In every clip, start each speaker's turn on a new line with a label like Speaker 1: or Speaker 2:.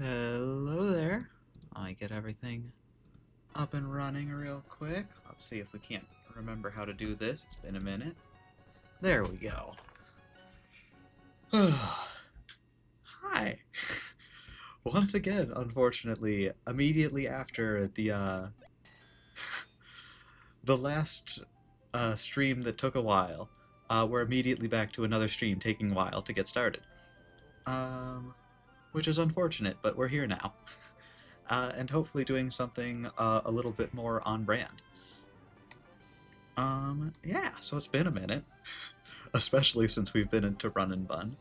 Speaker 1: Hello there. I get everything up and running real quick. Let's see if we can't remember how to do this. It's been a minute. There we go. Hi. Once again, unfortunately, immediately after the last stream that took a while, we're immediately back to another stream taking a while to get started. Um, which is unfortunate, but we're here now. And hopefully doing something a little bit more on brand. Yeah, so it's been a minute, especially since we've been into Run and Bun.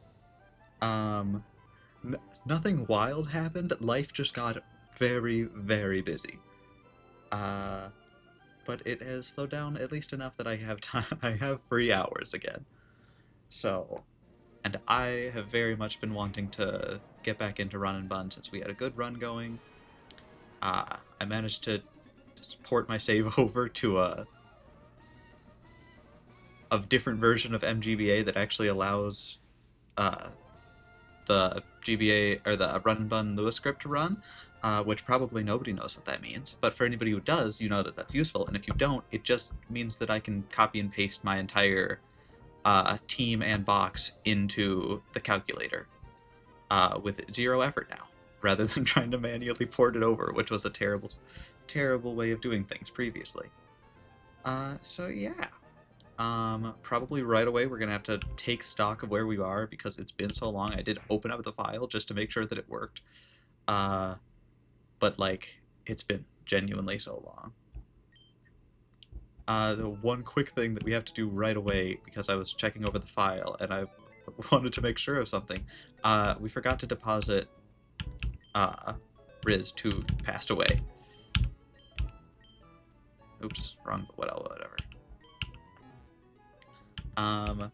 Speaker 1: Um, Nothing wild happened. Life just got very, very busy. Uh, but it has slowed down at least enough that I have time. I have free hours again. So, and I have very much been wanting to get back into Run and Bun since we had a good run going. I managed to port my save over to a different version of MGBA that actually allows uh, the GBA or the Run and Bun Lewis script to run, which probably nobody knows what that means. But for anybody who does, you know that that's useful. And if you don't, it just means that I can copy and paste my entire team and box into the calculator with zero effort now, rather than trying to manually port it over, which was a terrible, terrible way of doing things previously. So yeah, probably right away we're gonna have to take stock of where we are because it's been so long. I did open up the file just to make sure that it worked. Uh, but like it's been genuinely so long. The one quick thing that we have to do right away because I was checking over the file and I wanted to make sure of something. We forgot to deposit Riz who passed away. Oops, wrong. Whatever. Um,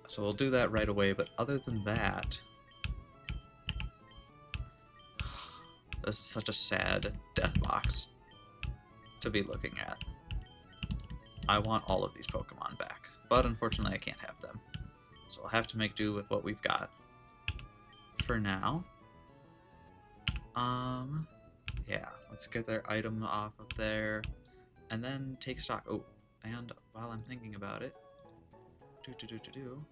Speaker 1: so we'll do that right away. But other than that, this is such a sad death box to be looking at. I want all of these Pokemon back, but unfortunately I can't have them. So I'll have to make do with what we've got for now. Yeah, let's get their item off of there, and then take stock. Oh, and while I'm thinking about it, do.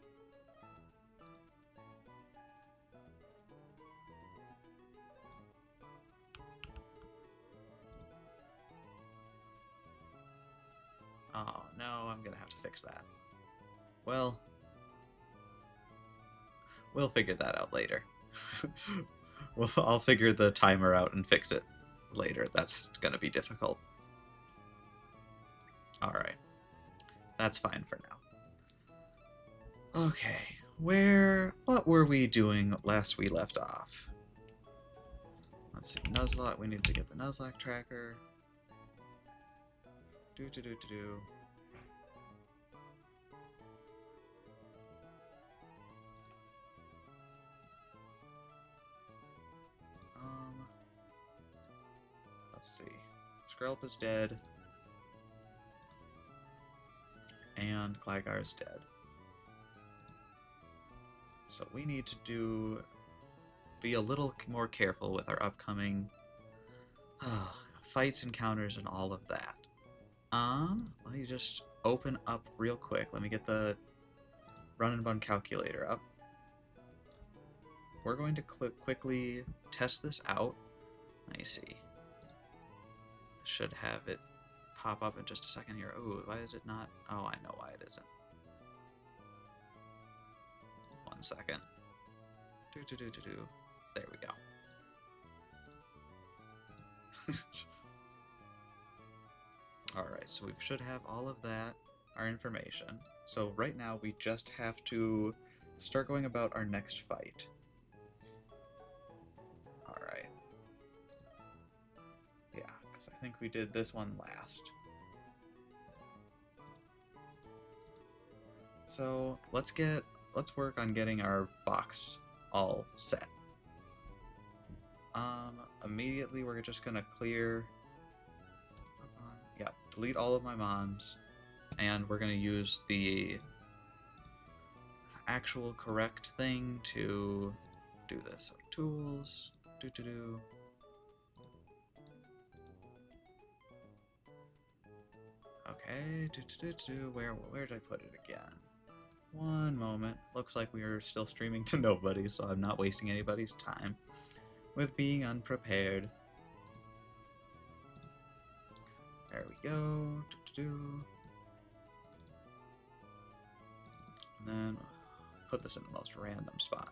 Speaker 1: Oh no, I'm gonna have to fix that. Well, we'll figure that out later. Well, I'll figure the timer out and fix it later. That's gonna be difficult. Alright, that's fine for now. Okay, what were we doing last we left off? Let's see, Nuzlocke, we need to get the Nuzlocke tracker. Do. Let's see. Skrelp is dead. And Gligar is dead. So we need to be a little more careful with our upcoming fights, encounters, and all of that. Let me just open up real quick. Let me get the Run and Bun calculator up. We're going to quickly test this out. Let me see. Should have it pop up in just a second here. Oh, why is it not? Oh, I know why it isn't. 1 second. There we go. Alright, so we should have all of that, our information. So right now we just have to start going about our next fight. Alright. Yeah, because I think we did this one last. So let's work on getting our box all set. Immediately we're just gonna clear delete all of my mons, and we're going to use the actual correct thing to do this. So tools, Do. Okay. Do. Where did I put it again? One moment. Looks like we are still streaming to nobody, so I'm not wasting anybody's time with being unprepared. There we go. Do. And then put this in the most random spot.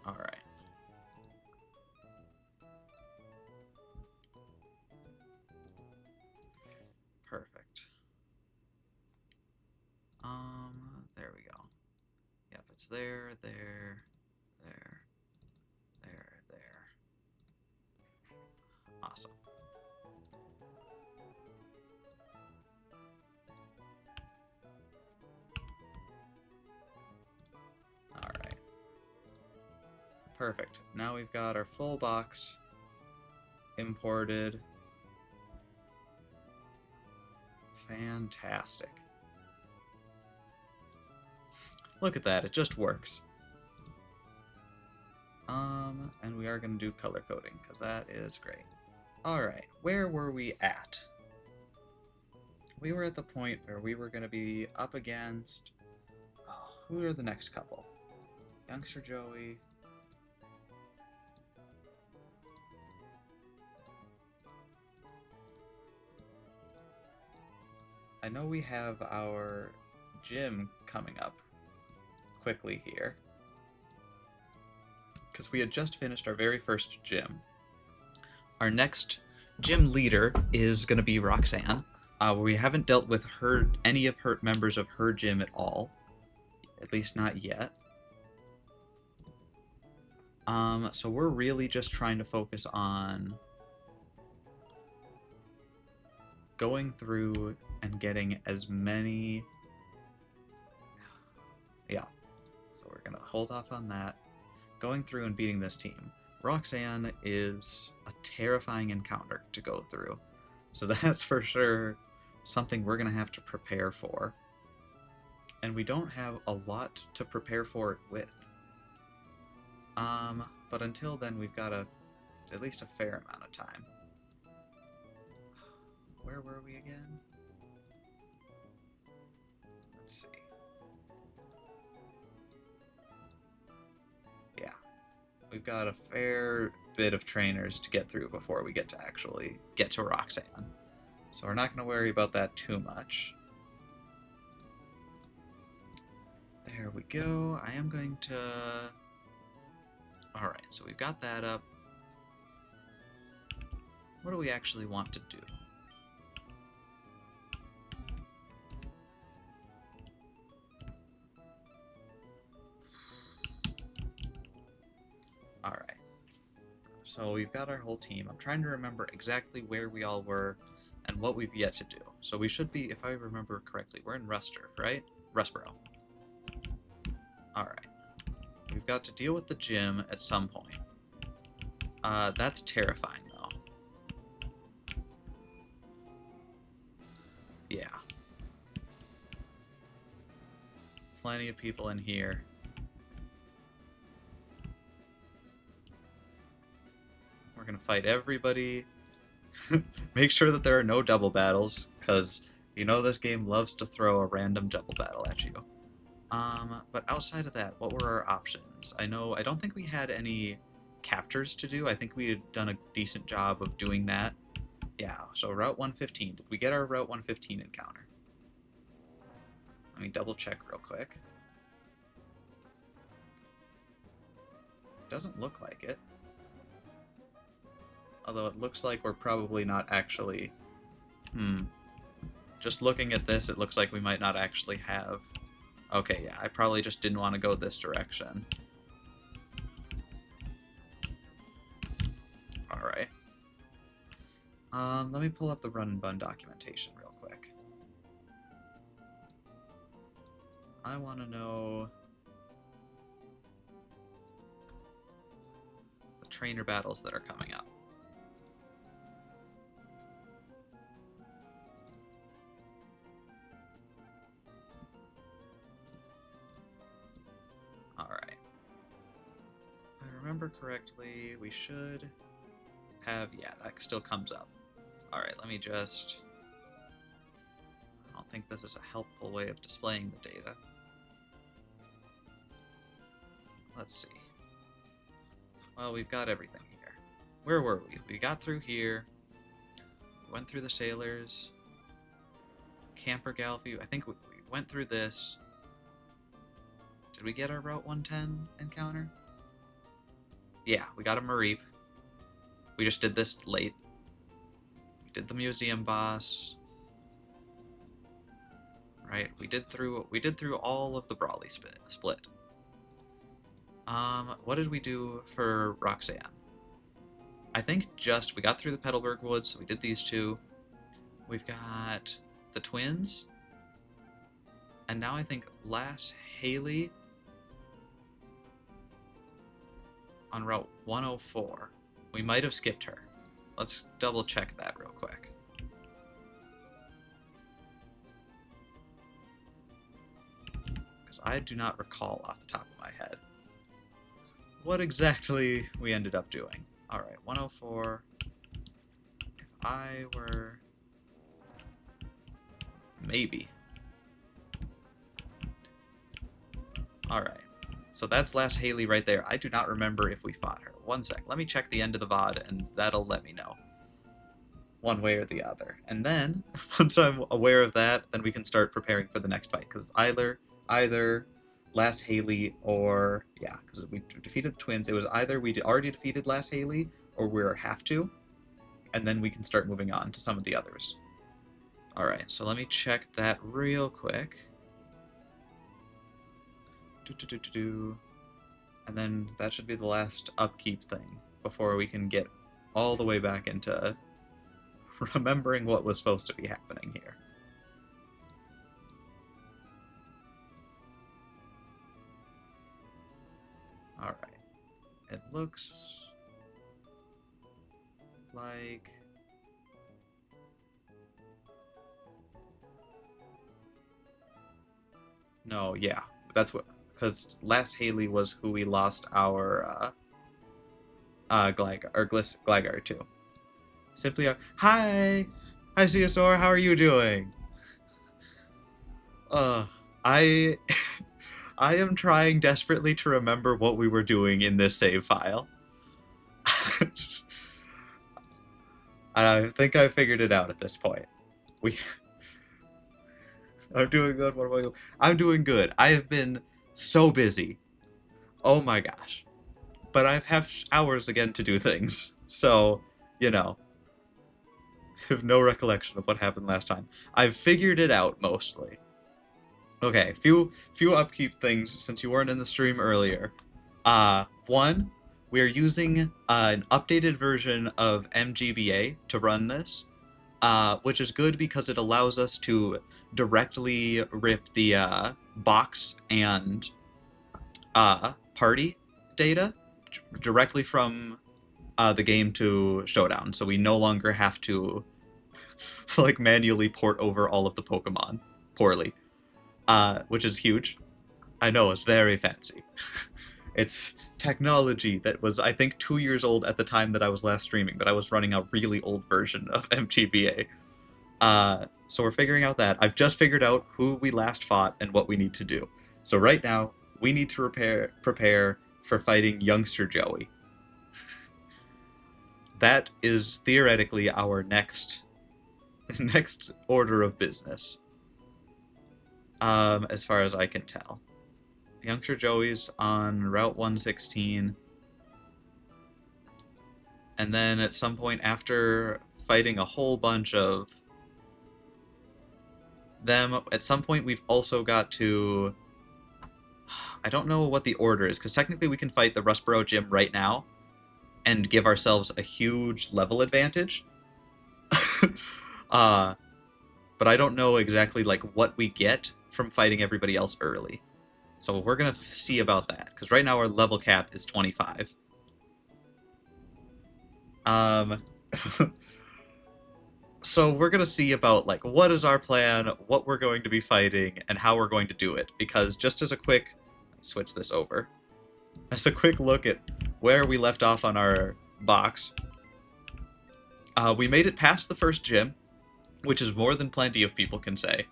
Speaker 1: Alright. Perfect. There we go. Yep, it's there. Awesome. Alright. Perfect. Now we've got our full box imported. Fantastic. Look at that, it just works. And we are going to do color coding, because that is great. Alright, where were we at? We were at the point where we were going to be up against... Oh, who are the next couple? Youngster Joey... I know we have our gym coming up quickly here, because we had just finished our very first gym. Our next gym leader is going to be Roxanne. We haven't dealt with any of her members of her gym at all, at least not yet. So we're really just trying to focus on going through and getting as many... Yeah. So we're going to hold off on that. Going through and beating this team. Roxanne is a terrifying encounter to go through. So that's for sure something we're going to have to prepare for. And we don't have a lot to prepare for it with. But until then, we've got at least a fair amount of time. Where were we again? Let's see. Yeah. We've got a fair bit of trainers to get through before we get to actually get to Roxanne. So we're not going to worry about that too much. There we go. I am going to... Alright, so we've got that up. What do we actually want to do? Alright. So we've got our whole team. I'm trying to remember exactly where we all were and what we've yet to do. So we should be, if I remember correctly, we're in Rusturf, right? Rustboro. Alright. We've got to deal with the gym at some point. That's terrifying, though. Yeah. Plenty of people in here. We're gonna fight everybody. Make sure that there are no double battles, because you know this game loves to throw a random double battle at you. But outside of that, what were our options? I don't think we had any captures to do. I think we had done a decent job of doing that. Yeah, so Route 115. Did we get our Route 115 encounter? Let me double check real quick. Doesn't look like it. Although it looks like we're probably not actually... Just looking at this, it looks like we might not actually have... Okay, yeah, I probably just didn't want to go this direction. Alright. Let me pull up the run and bun documentation real quick. I want to know... the trainer battles that are coming up. remember correctly, we should have... Yeah, that still comes up. Alright, let me just... I don't think this is a helpful way of displaying the data. Let's see. Well, we've got everything here. Where were we? We got through here. We went through the sailors. Camper Galview. I think we went through this. Did we get our Route 110 encounter? Yeah, we got a Mareep. We just did this late. We did the museum boss. Right, we did through all of the Brawley split. What did we do for Roxanne? I think we got through the Petalburg Woods, so we did these two. We've got the twins. And now I think Lass Haley on Route 104. We might have skipped her. Let's double check that real quick. Because I do not recall off the top of my head what exactly we ended up doing. Alright, 104. If I were... Maybe. Alright. So that's Lass Haley right there. I do not remember if we fought her. One sec. Let me check the end of the VOD, and that'll let me know. One way or the other. And then, once I'm aware of that, then we can start preparing for the next fight. Because either Lass Haley or... Yeah, because we defeated the twins. It was either we already defeated Lass Haley, or we're have to. And then we can start moving on to some of the others. Alright, so let me check that real quick. And then that should be the last upkeep thing before we can get all the way back into remembering what was supposed to be happening here. Alright. It looks like... No, yeah. That's what... Because Lass Haley was who we lost our Gligar to. Simply hi! Hi, Ceosaur, how are you doing? I am trying desperately to remember what we were doing in this save file. I think I figured it out at this point. I'm doing good. What am I doing? I'm doing good. I have been so busy. Oh my gosh. But I have hours again to do things. So, you know. I have no recollection of what happened last time. I've figured it out, mostly. Okay, few upkeep things since you weren't in the stream earlier. One, we are using an updated version of MGBA to run this. Which is good because it allows us to directly rip the box and party data directly from the game to Showdown, so we no longer have to like manually port over all of the Pokemon poorly, which is huge. I know, it's very fancy. It's technology that was, I think, 2 years old at the time that I was last streaming, but I was running a really old version of MGBA. So we're figuring out that. I've just figured out who we last fought and what we need to do. So right now, we need to prepare for fighting Youngster Joey. That is theoretically our next order of business. As far as I can tell. Youngster Joey's on Route 116. And then at some point after fighting a whole bunch of them, at some point we've also got to... I don't know what the order is, because technically we can fight the Rustboro Gym right now and give ourselves a huge level advantage. But I don't know exactly like what we get from fighting everybody else early. So we're going to see about that, because right now our level cap is 25. So we're going to see about, like, what is our plan, what we're going to be fighting, and how we're going to do it. Because just as a quick... Switch this over. As a quick look at where we left off on our box. We made it past the first gym, which is more than plenty of people can say.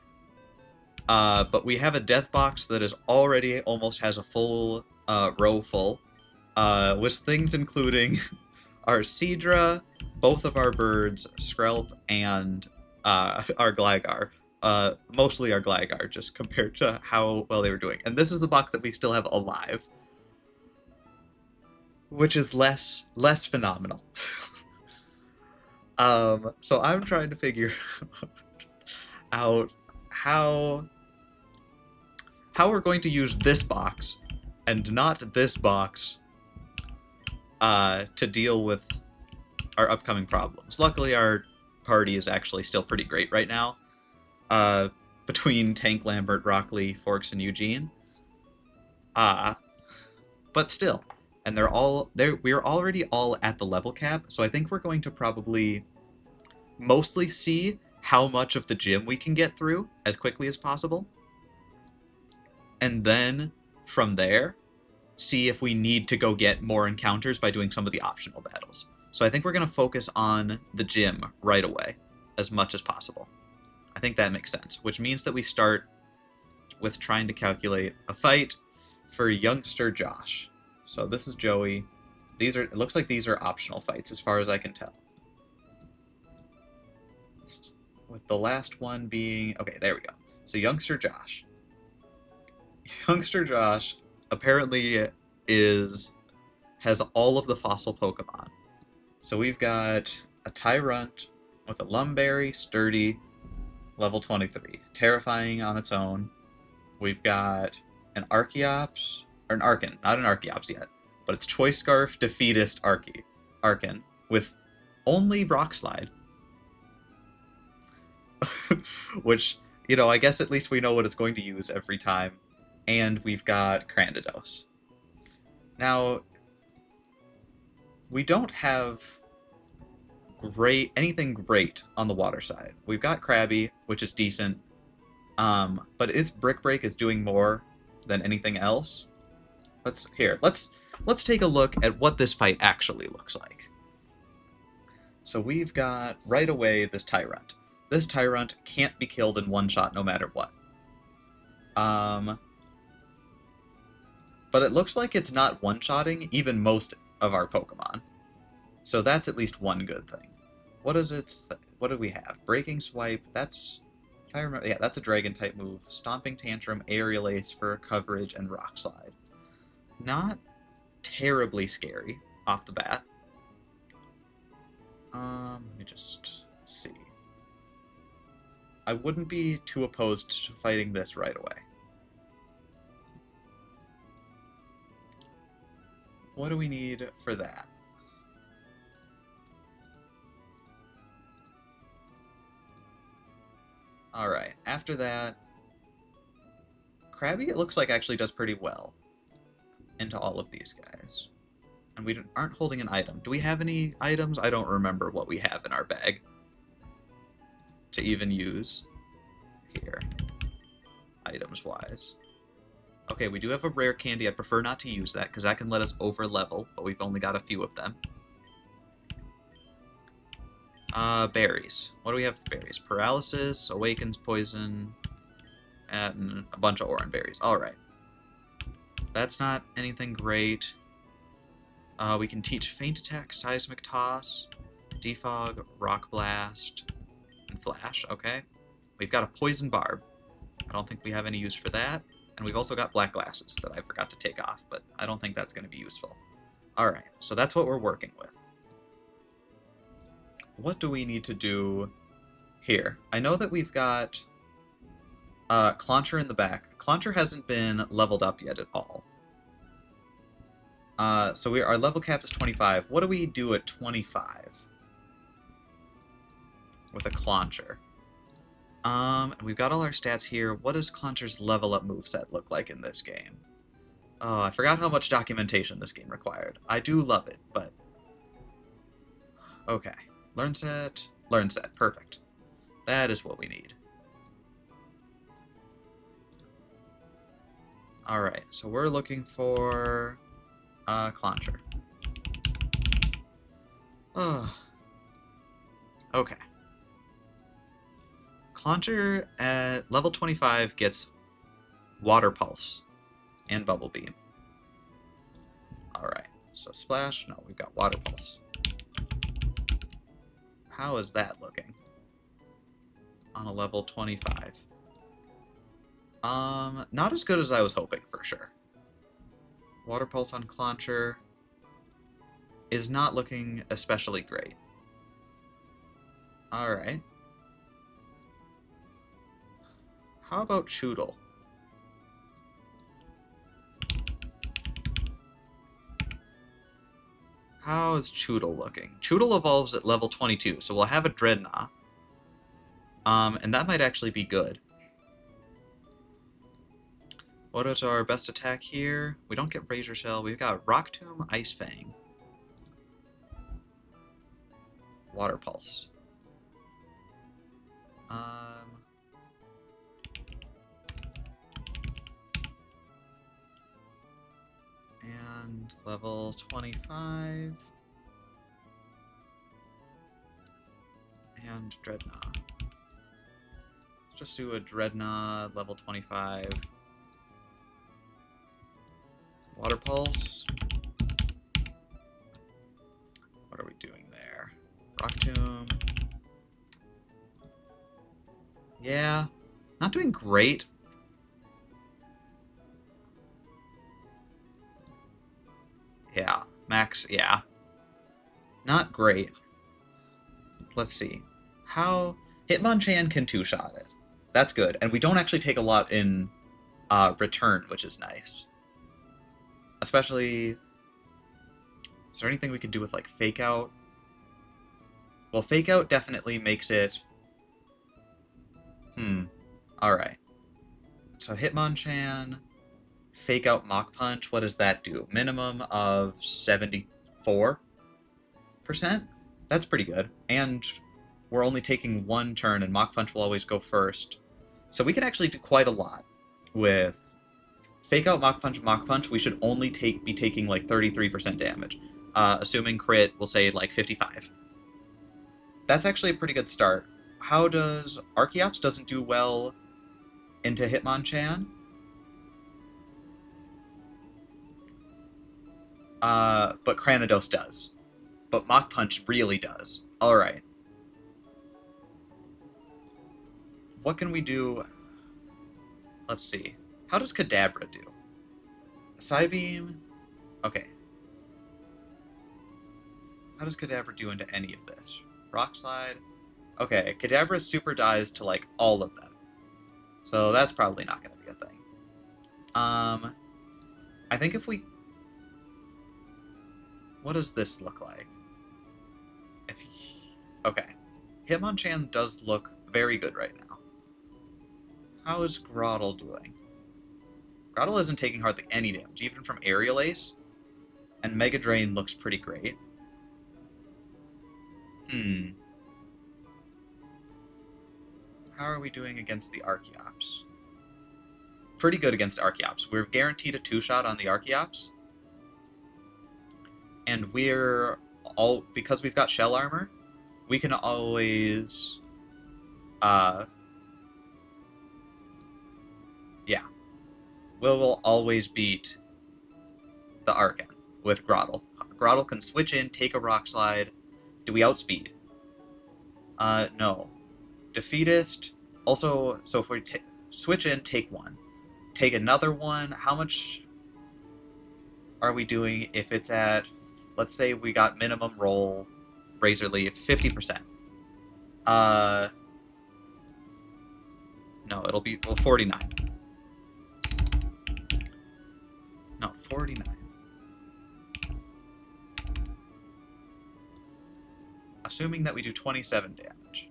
Speaker 1: But we have a death box that is already almost has a full row full, with things including our Seadra, both of our birds, Skrelp, and our Gligar. Mostly our Gligar, just compared to how well they were doing. And this is the box that we still have alive, which is less phenomenal. So I'm trying to figure out how we're going to use this box and not this box to deal with our upcoming problems. Luckily, our party is actually still pretty great right now. Between Tank, Lambert, Rockley, Forks, and Eugene. But still. And we're already all at the level cap, so I think we're going to probably mostly see how much of the gym we can get through as quickly as possible. And then, from there, see if we need to go get more encounters by doing some of the optional battles. So I think we're going to focus on the gym right away, as much as possible. I think that makes sense, which means that we start with trying to calculate a fight for youngster Josh. So this is Joey. It looks like these are optional fights, as far as I can tell. With the last one being... Okay, there we go. So youngster Josh. Youngster Josh apparently has all of the fossil Pokemon. So we've got a Tyrunt with a Lumberry, Sturdy, level 23. Terrifying on its own. We've got an Archeops, or an Arcan, not an Archeops yet, but it's Choice Scarf, Defeatist, Arcan, with only Rock Slide. Which, you know, I guess at least we know what it's going to use every time. And we've got Cranidos. Now, we don't have anything great on the water side. We've got Krabby, which is decent, but its Brick Break is doing more than anything else. Let's take a look at what this fight actually looks like. So we've got right away this Tyrunt. This Tyrunt can't be killed in one shot no matter what. But it looks like it's not one-shotting even most of our Pokemon. So that's at least one good thing. What do we have? Breaking Swipe, that's... If I remember, yeah, that's a Dragon-type move. Stomping Tantrum, Aerial Ace for coverage, and Rock Slide. Not terribly scary off the bat. Let me just see. I wouldn't be too opposed to fighting this right away. What do we need for that? Alright, after that... Krabby, it looks like, actually does pretty well into all of these guys. And we aren't holding an item. Do we have any items? I don't remember what we have in our bag to even use here, items-wise. Okay, we do have a rare candy. I'd prefer not to use that, because that can let us over-level, but we've only got a few of them. Berries. What do we have for berries? Paralysis, Awakens, Poison, and a bunch of Oran berries. Alright. That's not anything great. We can teach Feint Attack, Seismic Toss, Defog, Rock Blast, and Flash. Okay. We've got a Poison Barb. I don't think we have any use for that. And we've also got Black Glasses that I forgot to take off, but I don't think that's going to be useful. Alright, so that's what we're working with. What do we need to do here? I know that we've got Clauncher in the back. Clauncher hasn't been leveled up yet at all. So our level cap is 25. What do we do at 25? With a Clauncher. We've got all our stats here. What does Clauncher's level up moveset look like in this game? Oh, I forgot how much documentation this game required. I do love it, but... Okay. Learn set. Learn set. Perfect. That is what we need. Alright, so we're looking for... Clauncher. Okay. Clauncher at level 25 gets Water Pulse and Bubble Beam. Alright, so Splash, no, we've got Water Pulse. How is that looking on a level 25? Not as good as I was hoping, for sure. Water Pulse on Clauncher is not looking especially great. Alright. How about Choodle? How is Choodle looking? Choodle evolves at level 22, so we'll have a Dreadnought. And that might actually be good. What is our best attack here? We don't get Razor Shell. We've got Rock Tomb, Ice Fang. Water Pulse. And level 25. And Dreadnought. Let's just do a Dreadnought, level 25. Water Pulse. What are we doing there? Rock Tomb. Yeah, not doing great. Yeah, max, yeah. Not great. Let's see. How... Hitmonchan can two-shot it. That's good. And we don't actually take a lot in return, which is nice. Especially... Is there anything we can do with, like, Fake Out? Well, Fake Out definitely makes it... Alright. So Hitmonchan... Fake Out Mach Punch, what does that do? Minimum of 74%? That's pretty good. And we're only taking one turn, and Mach Punch will always go first. So we can actually do quite a lot with Fake Out Mach Punch. We should only be taking like 33% damage. Assuming crit, we'll say like 55. That's actually a pretty good start. How does... Archeops doesn't do well into Hitmonchan. But Cranidos does. But Mach Punch really does. Alright. What can we do? Let's see. How does Kadabra do? Psybeam? Okay. How does Kadabra do into any of this? Rock Slide? Okay, Kadabra super dies to, like, all of them. So that's probably not going to be a thing. I think if we... What does this look like? Okay. Hitmonchan does look very good right now. How is Groddle doing? Groddle isn't taking hardly any damage, even from Aerial Ace. And Mega Drain looks pretty great. How are we doing against the Archeops? Pretty good against Archeops. We're guaranteed a two-shot on the Archeops. And because we've got Shell Armor, we can always... Yeah. We'll always beat the Archon with Groddle. Groddle can switch in, take a Rock Slide. Do we outspeed? No. Defeatist. Also, so if we switch in, take one. Take another one. How much are we doing if it's at... Let's say we got minimum roll, Razor Leaf, 50%. No, it'll be, well, 49. No, 49. Assuming that we do 27 damage.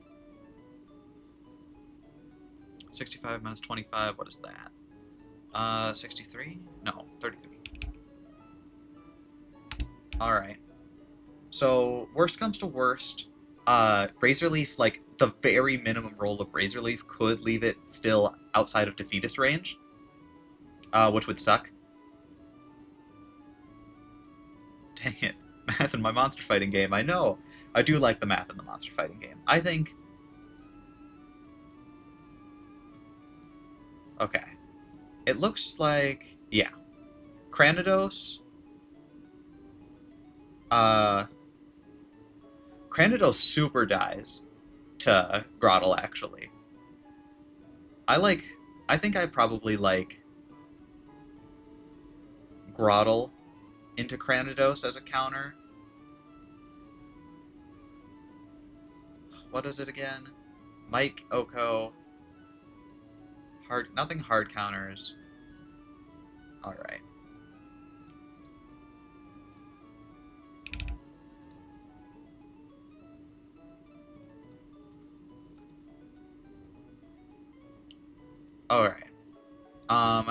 Speaker 1: 65 minus 25, what is that? 63? No, 33. Alright. So, worst comes to worst, Razor Leaf, like, the very minimum roll of Razor Leaf could leave it still outside of Defeatist range, which would suck. Dang it. Math in my monster fighting game. I know. I do like the math in the monster fighting game. I think... Okay. It looks like... Yeah. Cranidos... Cranidos super dies to Grottle, actually. I think I probably like Grottle into Cranidos as a counter. What is it again? Mike, Oko. Nothing hard counters. Alright. Alright.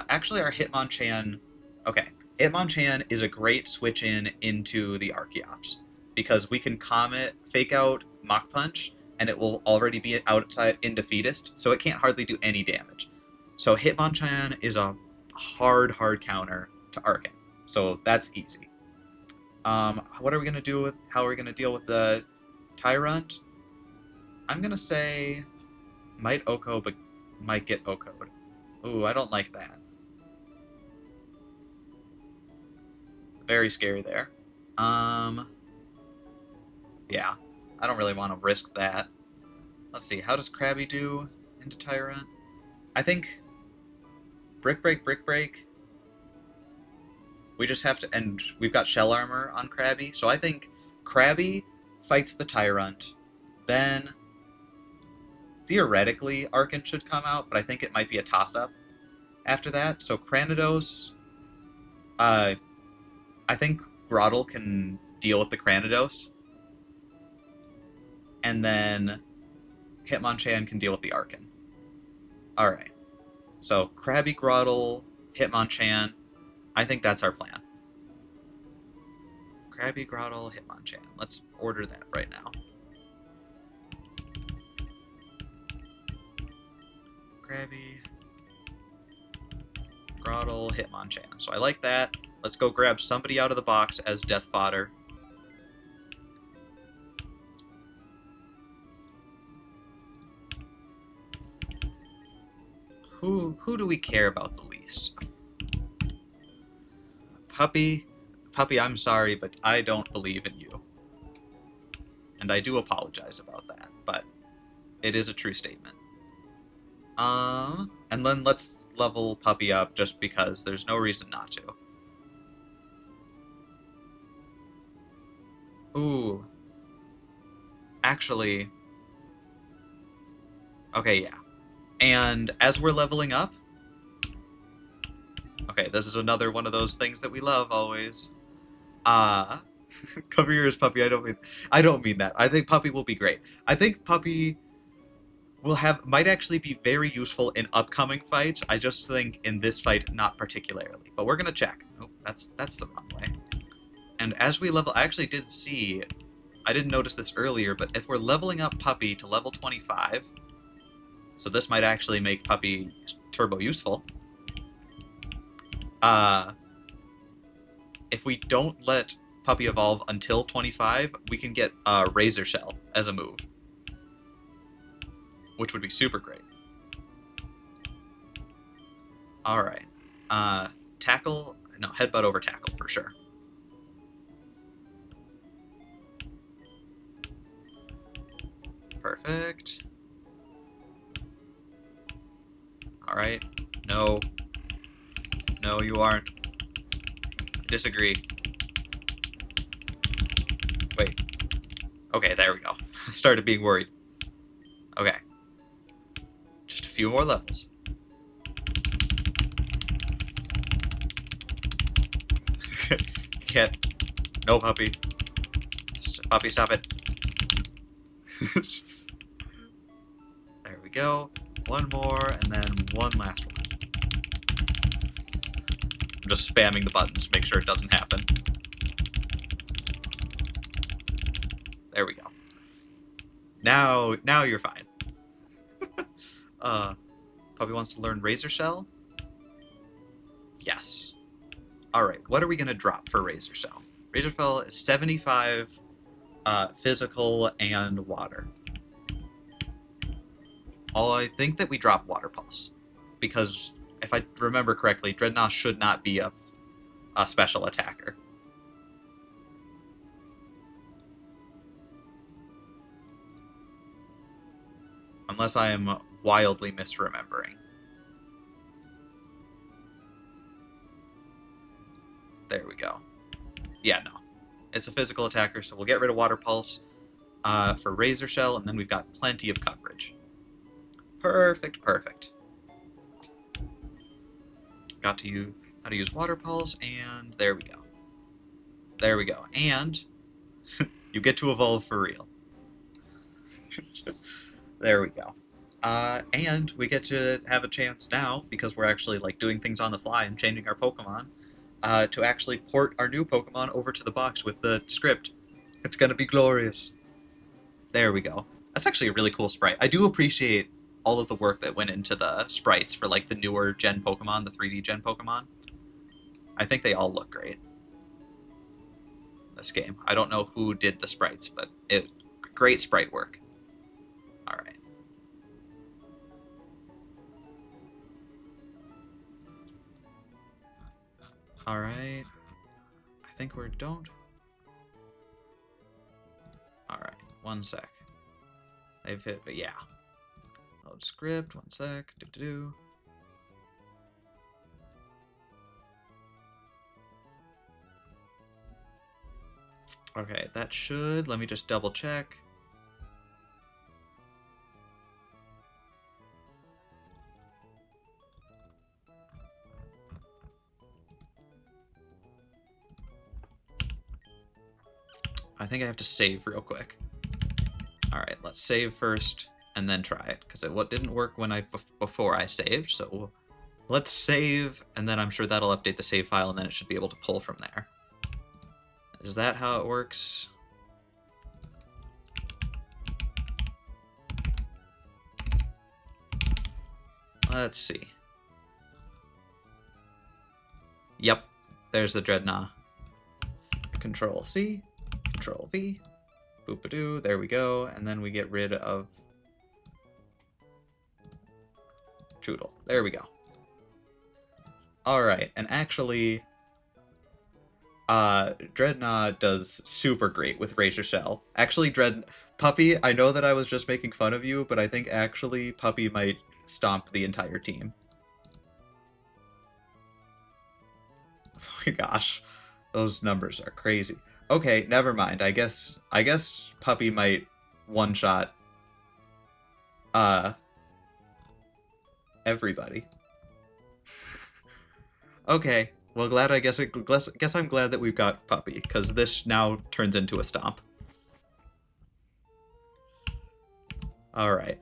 Speaker 1: Actually our Hitmonchan... Okay. Hitmonchan is a great switch into the Archeops. Because we can Comet, fake out Mach Punch, and it will already be outside in Defeatist, so it can't hardly do any damage. So Hitmonchan is a hard counter to Arcan. So that's easy. What are we gonna do with... How are we gonna deal with the Tyrant? I'm gonna say... Might Oko, but might get Oko'd. Ooh, I don't like that. Very scary there. Yeah. I don't really want to risk that. Let's see, how does Krabby do into Tyrant? I think... Brick Break. We just have to... And we've got Shell Armor on Krabby, so I think Krabby fights the Tyrant. Then... Theoretically, Arcan should come out, but I think it might be a toss-up after that. So Cranidos... I think Grottle can deal with the Cranidos. And then Hitmonchan can deal with the Arcan. Alright. So Krabby, Grottle, Hitmonchan. I think that's our plan. Krabby, Grottle, Hitmonchan. Let's order that right now. Krabby, Grottle, Hitmonchan. So I like that. Let's go grab somebody out of the box as death fodder. Who do we care about the least? Puppy, I'm sorry, but I don't believe in you. And I do apologize about that, but it is a true statement. And then let's level Puppy up just because there's no reason not to. Ooh. Actually... Okay, yeah. And as we're leveling up... Okay, this is another one of those things that we love always. Cover yours, Puppy. I don't mean that. I think Puppy will be great. I think Puppy might actually be very useful in upcoming fights. I just think in this fight, not particularly. But we're gonna check. Oh, that's the wrong way. And as we level, I actually did see, I didn't notice this earlier, but if we're leveling up Puppy to level 25, so this might actually make Puppy turbo useful. If we don't let Puppy evolve until 25, we can get Razor Shell as a move, which would be super great. Alright. Tackle, no, Headbutt over Tackle for sure. Perfect. Alright. No. No, you aren't. Disagree. Wait. Okay, there we go. Started being worried. Okay. Just a few more levels. Can't. No, Puppy. Puppy, stop it. There we go. One more, and then one last one. I'm just spamming the buttons to make sure it doesn't happen. There we go. Now you're fine. Puppy wants to learn Razor Shell? Yes. Alright, what are we gonna drop for Razor Shell? Razorfell is 75 physical and water. I think that we drop Water Pulse. Because if I remember correctly, Dreadnought should not be a special attacker. Unless I am wildly misremembering. There we go. Yeah, no. It's a physical attacker, so we'll get rid of Water Pulse for Razor Shell, and then we've got plenty of coverage. Perfect, perfect. Got to use how to use Water Pulse, and there we go. There we go. And you get to evolve for real. There we go. And we get to have a chance now, because we're actually like doing things on the fly and changing our Pokemon, to actually port our new Pokemon over to the box with the script. It's gonna be glorious. There we go. That's actually a really cool sprite. I do appreciate all of the work that went into the sprites for like the newer gen Pokemon, the 3D gen Pokemon. I think they all look great. This game. I don't know who did the sprites, but great sprite work. All right. All right. I think we're don't. All right. One sec. They've hit, but yeah. Load script. One sec. Do. Okay, that should. Let me just double check. I think I have to save real quick. All right, let's save first and then try it, because it didn't work when before I saved. So let's save, and then I'm sure that'll update the save file, and then it should be able to pull from there. Is that how it works? Let's see. Yep, there's the Dreadnought. Control C, Control V, boop-a-doo, there we go, and then we get rid of Choodle. There we go. Alright, and actually, Dreadnought does super great with Razor Shell. Actually, Puppy, I know that I was just making fun of you, but I think actually Puppy might stomp the entire team. Oh my gosh, those numbers are crazy. Okay, never mind. I guess Puppy might one-shot everybody. Okay, well, guess I'm glad that we've got Puppy, because this now turns into a stomp. All right,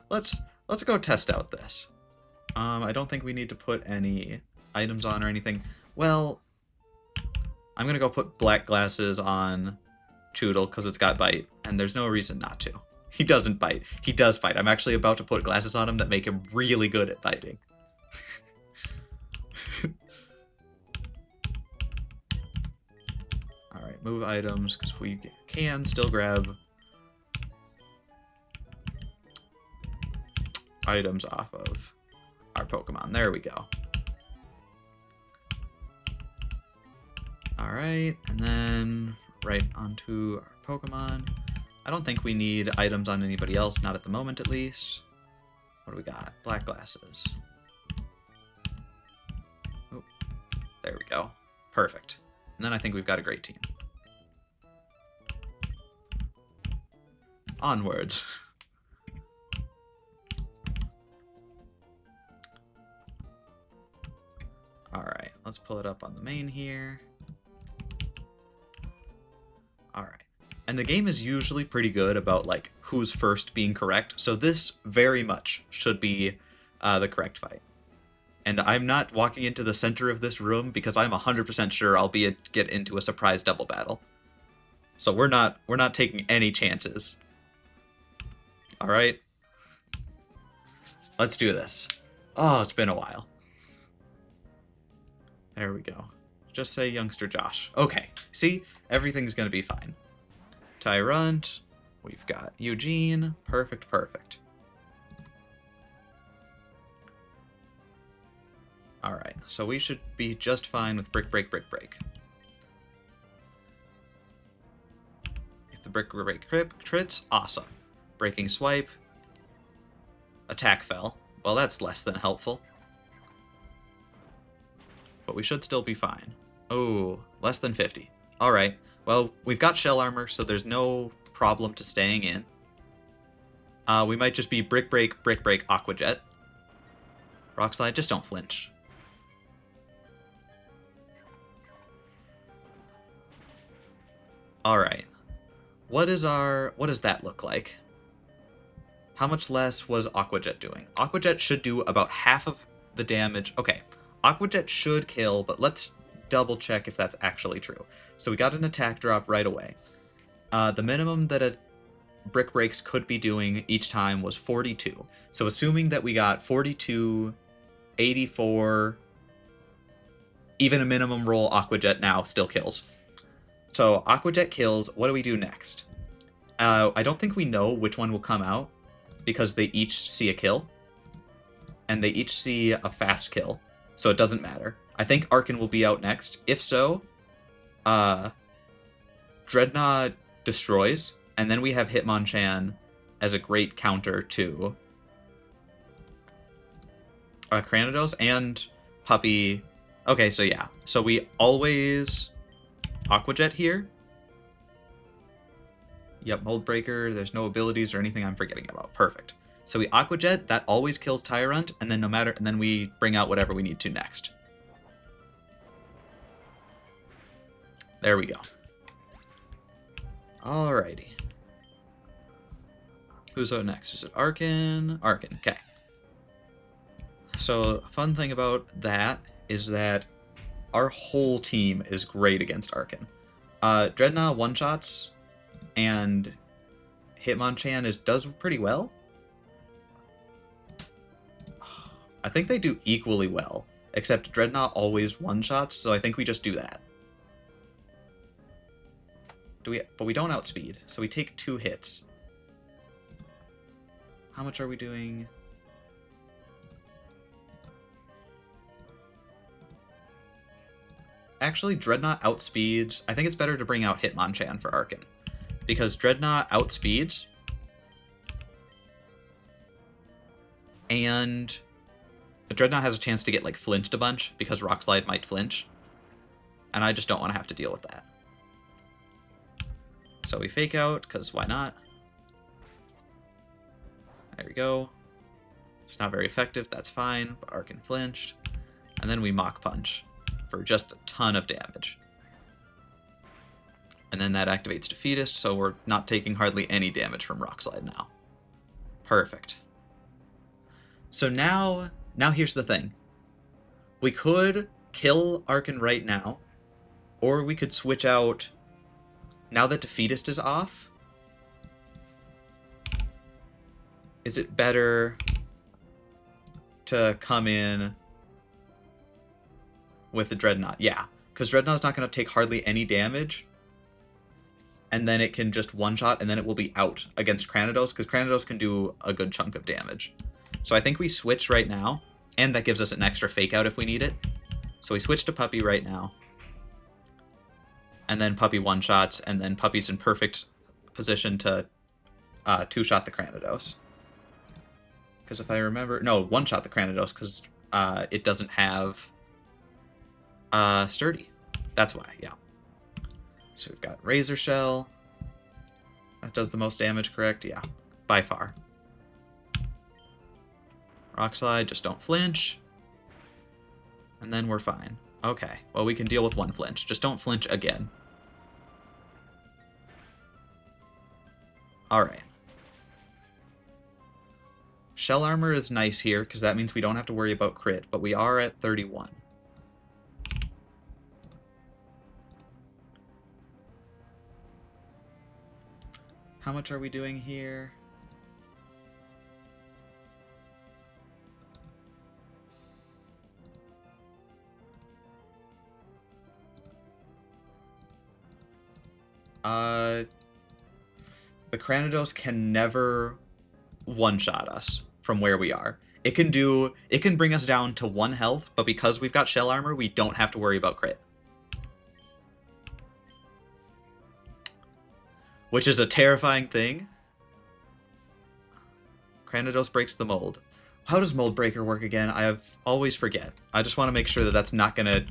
Speaker 1: let's go test out this. I don't think we need to put any items on or anything. Well, I'm gonna go put black glasses on Choodle because it's got bite, and there's no reason not to. He doesn't bite. He does bite. I'm actually about to put glasses on him that make him really good at biting. Alright, move items, because we can still grab items off of our Pokemon. There we go. Alright, and then right onto our Pokemon. I don't think we need items on anybody else, not at the moment at least. What do we got? Black glasses. Oh, there we go. Perfect. And then I think we've got a great team. Onwards. Alright, let's pull it up on the main here. Alright. And the game is usually pretty good about, like, who's first being correct, so this very much should be the correct fight. And I'm not walking into the center of this room because I'm 100% sure I'll get into a surprise double battle. So we're not taking any chances. Alright? Let's do this. Oh, it's been a while. There we go. Just say youngster Josh. Okay, see? Everything's gonna be fine. Tyrant. We've got Eugene. Perfect, perfect. Alright, so we should be just fine with brick, break, brick, break. If the brick, break, crits, awesome. Breaking swipe. Attack fell. Well, that's less than helpful. But we should still be fine. Oh, less than 50. Alright, well, we've got shell armor, so there's no problem to staying in. We might just be brick, break, Aqua Jet. Rock Slide, just don't flinch. Alright. What does that look like? How much less was Aqua Jet doing? Aqua Jet should do about half of the damage. Okay, Aqua Jet should kill, but let's double check if that's actually true. So we got an attack drop right away. The minimum that a Brick Breaks could be doing each time was 42. So assuming that we got 42, 84, even a minimum roll, Aqua Jet now still kills. So Aqua Jet kills. What do we do next? I don't think we know which one will come out because they each see a kill. And they each see a fast kill. So it doesn't matter. I think Arkin will be out next. If so, Dreadnought destroys. And then we have Hitmonchan as a great counter to Cranidos and Puppy. Okay, so yeah. So we always Aqua Jet here. Yep, Mold Breaker. There's no abilities or anything I'm forgetting about. Perfect. So we Aqua Jet, that always kills Tyrant, and then and then we bring out whatever we need to next. There we go. Alrighty. Who's out next? Is it Arkin? Arkin, okay. So, a fun thing about that is that our whole team is great against Arkin. Dreadnought one-shots, and Hitmonchan does pretty well. I think they do equally well, except Dreadnought always one-shots, so I think we just do that. But we don't outspeed, so we take 2 hits. How much are we doing? Actually, Dreadnought outspeeds. I think it's better to bring out Hitmonchan for Arkin, because Dreadnought outspeeds, and Dreadnought has a chance to get like flinched a bunch because Rock Slide might flinch, and I just don't want to have to deal with that. So we fake out, because why not? There we go. It's not very effective, that's fine, but Arkin flinched. And then we Mach Punch for just a ton of damage. And then that activates Defeatist, so we're not taking hardly any damage from Rock Slide now. Perfect. So now here's the thing. We could kill Arkin right now, or we could switch out now that Defeatist is off. Is it better to come in with the Dreadnought? Yeah, because Dreadnought's not going to take hardly any damage, and then it can just one-shot, and then it will be out against Cranidos, because Cranidos can do a good chunk of damage. So I think we switch right now, and that gives us an extra fake-out if we need it. So we switch to Puppy right now, and then Puppy one-shots, and then Puppy's in perfect position to two-shot the Cranidos. Because if I remember... No, one-shot the Cranidos, because it doesn't have Sturdy. That's why, yeah. So we've got Razor Shell. That does the most damage, correct? Yeah, by far. Rock Slide, just don't flinch. And then we're fine. Okay, well, we can deal with 1 flinch. Just don't flinch again. Alright. Shell Armor is nice here, because that means we don't have to worry about crit, but we are at 31. How much are we doing here? Uh, the Cranidos can never one-shot us from where we are. It can bring us down to 1 health, but because we've got shell armor, we don't have to worry about crit. Which is a terrifying thing. Cranidos breaks the mold. How does Mold Breaker work again? always forget. I just want to make sure that that's not gonna,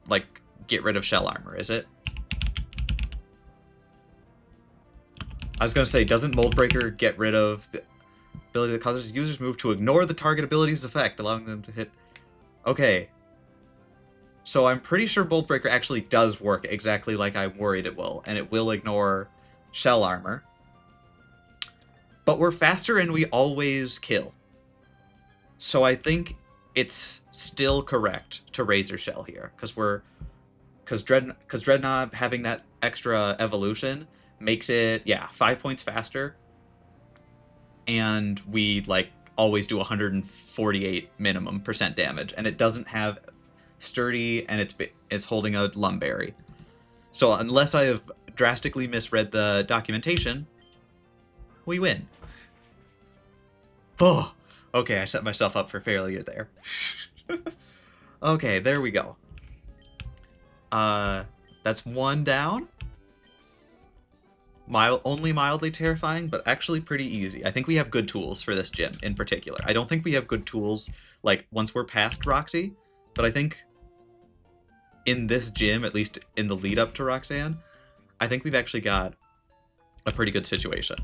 Speaker 1: like, get rid of shell armor, is it? I was gonna say, doesn't Mold Breaker get rid of the ability that causes users move to ignore the target ability's effect, allowing them to hit... Okay. So I'm pretty sure Mold Breaker actually does work exactly like I'm worried it will, and it will ignore shell armor. But we're faster and we always kill. So I think it's still correct to Razor Shell here, because Dreadnought having that extra evolution makes it 5 points faster, and we like always do 148 minimum % damage, and it doesn't have sturdy, and it's holding a Lumberry. So unless I have drastically misread the documentation, we win. Oh. Okay, I set myself up for failure there. Okay, there we go. That's 1 down. Only mildly terrifying, but actually pretty easy. I think we have good tools for this gym in particular. I don't think we have good tools, like, once we're past Roxy, but I think in this gym, at least in the lead up to Roxanne, I think we've actually got a pretty good situation.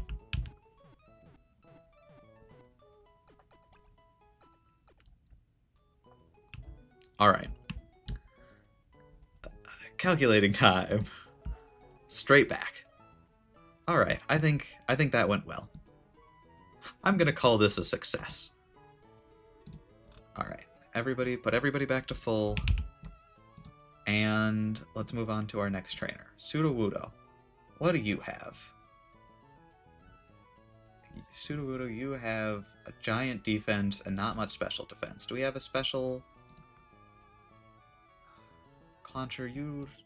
Speaker 1: Alright. Calculating time. Straight back. Alright, I think that went well. I'm gonna call this a success. Alright, put everybody back to full. And let's move on to our next trainer. Sudowoodo. What do you have? Sudowoodo, you have a giant defense and not much special defense. Do we have a special... Clauncher,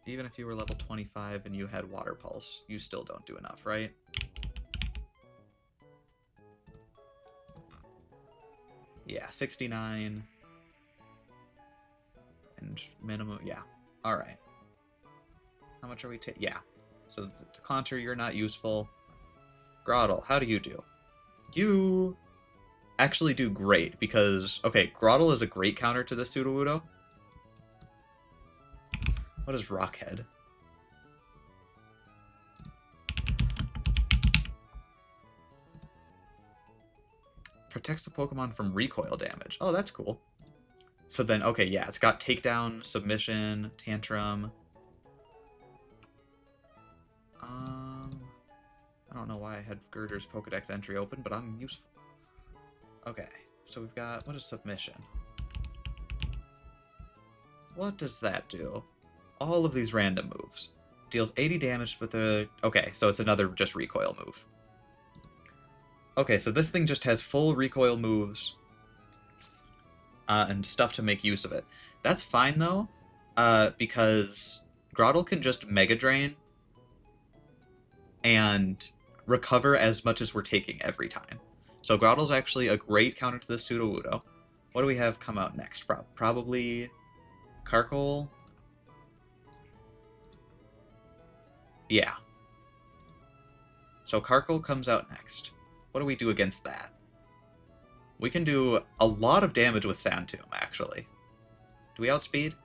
Speaker 1: even if you were level 25 and you had Water Pulse, you still don't do enough, right? Yeah, 69. And minimum, yeah. Alright. How much are we taking? Yeah. So, the Clauncher, you're not useful. Groddle, how do you do? You actually do great, because... Okay, Groddle is a great counter to the Sudowoodo. What is Rockhead? Protects the Pokemon from recoil damage. Oh, that's cool. So then, okay, yeah, it's got Takedown, Submission, Tantrum. I don't know why I had Girder's Pokedex entry open, but I'm useful. Okay, so we've got... What is Submission? What does that do? All of these random moves. Deals 80 damage with the... Okay, so it's another just recoil move. Okay, so this thing just has full recoil moves and stuff to make use of it. That's fine, though, because Groddle can just Mega Drain and recover as much as we're taking every time. So Groddle's actually a great counter to the Sudowoodo. What do we have come out next? Probably Carkol. Yeah. So Carkol comes out next. What do we do against that? We can do a lot of damage with Sand Tomb, actually. Do we outspeed?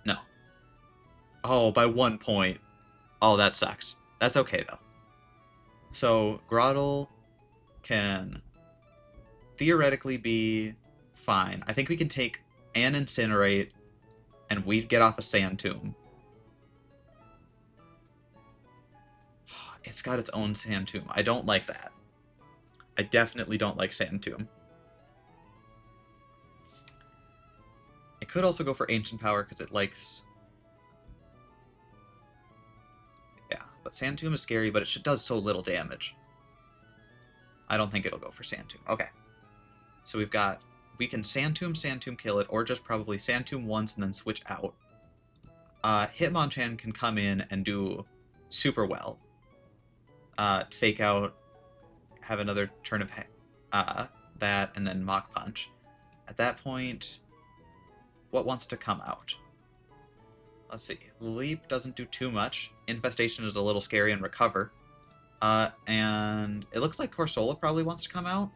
Speaker 1: No. Oh, by 1 point. Oh, that sucks. That's okay, though. So, Groddle can theoretically be fine. I think we can take an Incinerate, and we'd get off a Sand Tomb. It's got its own Sand Tomb. I don't like that. I definitely don't like Sand Tomb. It could also go for Ancient Power because it likes... Yeah, but Sand Tomb is scary, but it does so little damage. I don't think it'll go for Sand Tomb. Okay. So we've got... We can Sand Tomb, kill it, or just probably Sand Tomb once and then switch out. Hitmonchan can come in and do super well. Fake out, have another turn of that, and then Mach Punch. At that point, what wants to come out? Let's see. Leap doesn't do too much. Infestation is a little scary, and Recover. And it looks like Corsola probably wants to come out.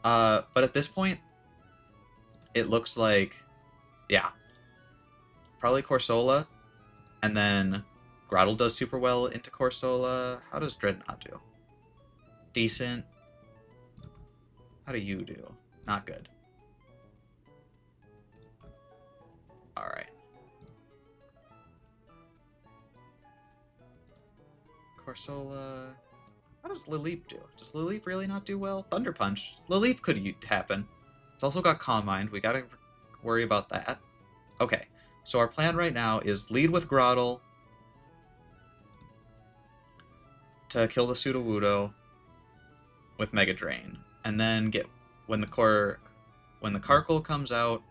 Speaker 1: But at this point, it looks like, yeah, probably Corsola, and then Grottle does super well into Corsola. How does Dreadnought do? Decent. How do you do? Not good. Alright. Corsola... How does Lileep do? Does Lileep really not do well? Thunder Punch. Lileep could happen. It's also got Calm Mind. We gotta worry about that. Okay, so our plan right now is lead with Grottle to kill the Sudowoodo with Mega Drain, and then get when the Karkle comes out,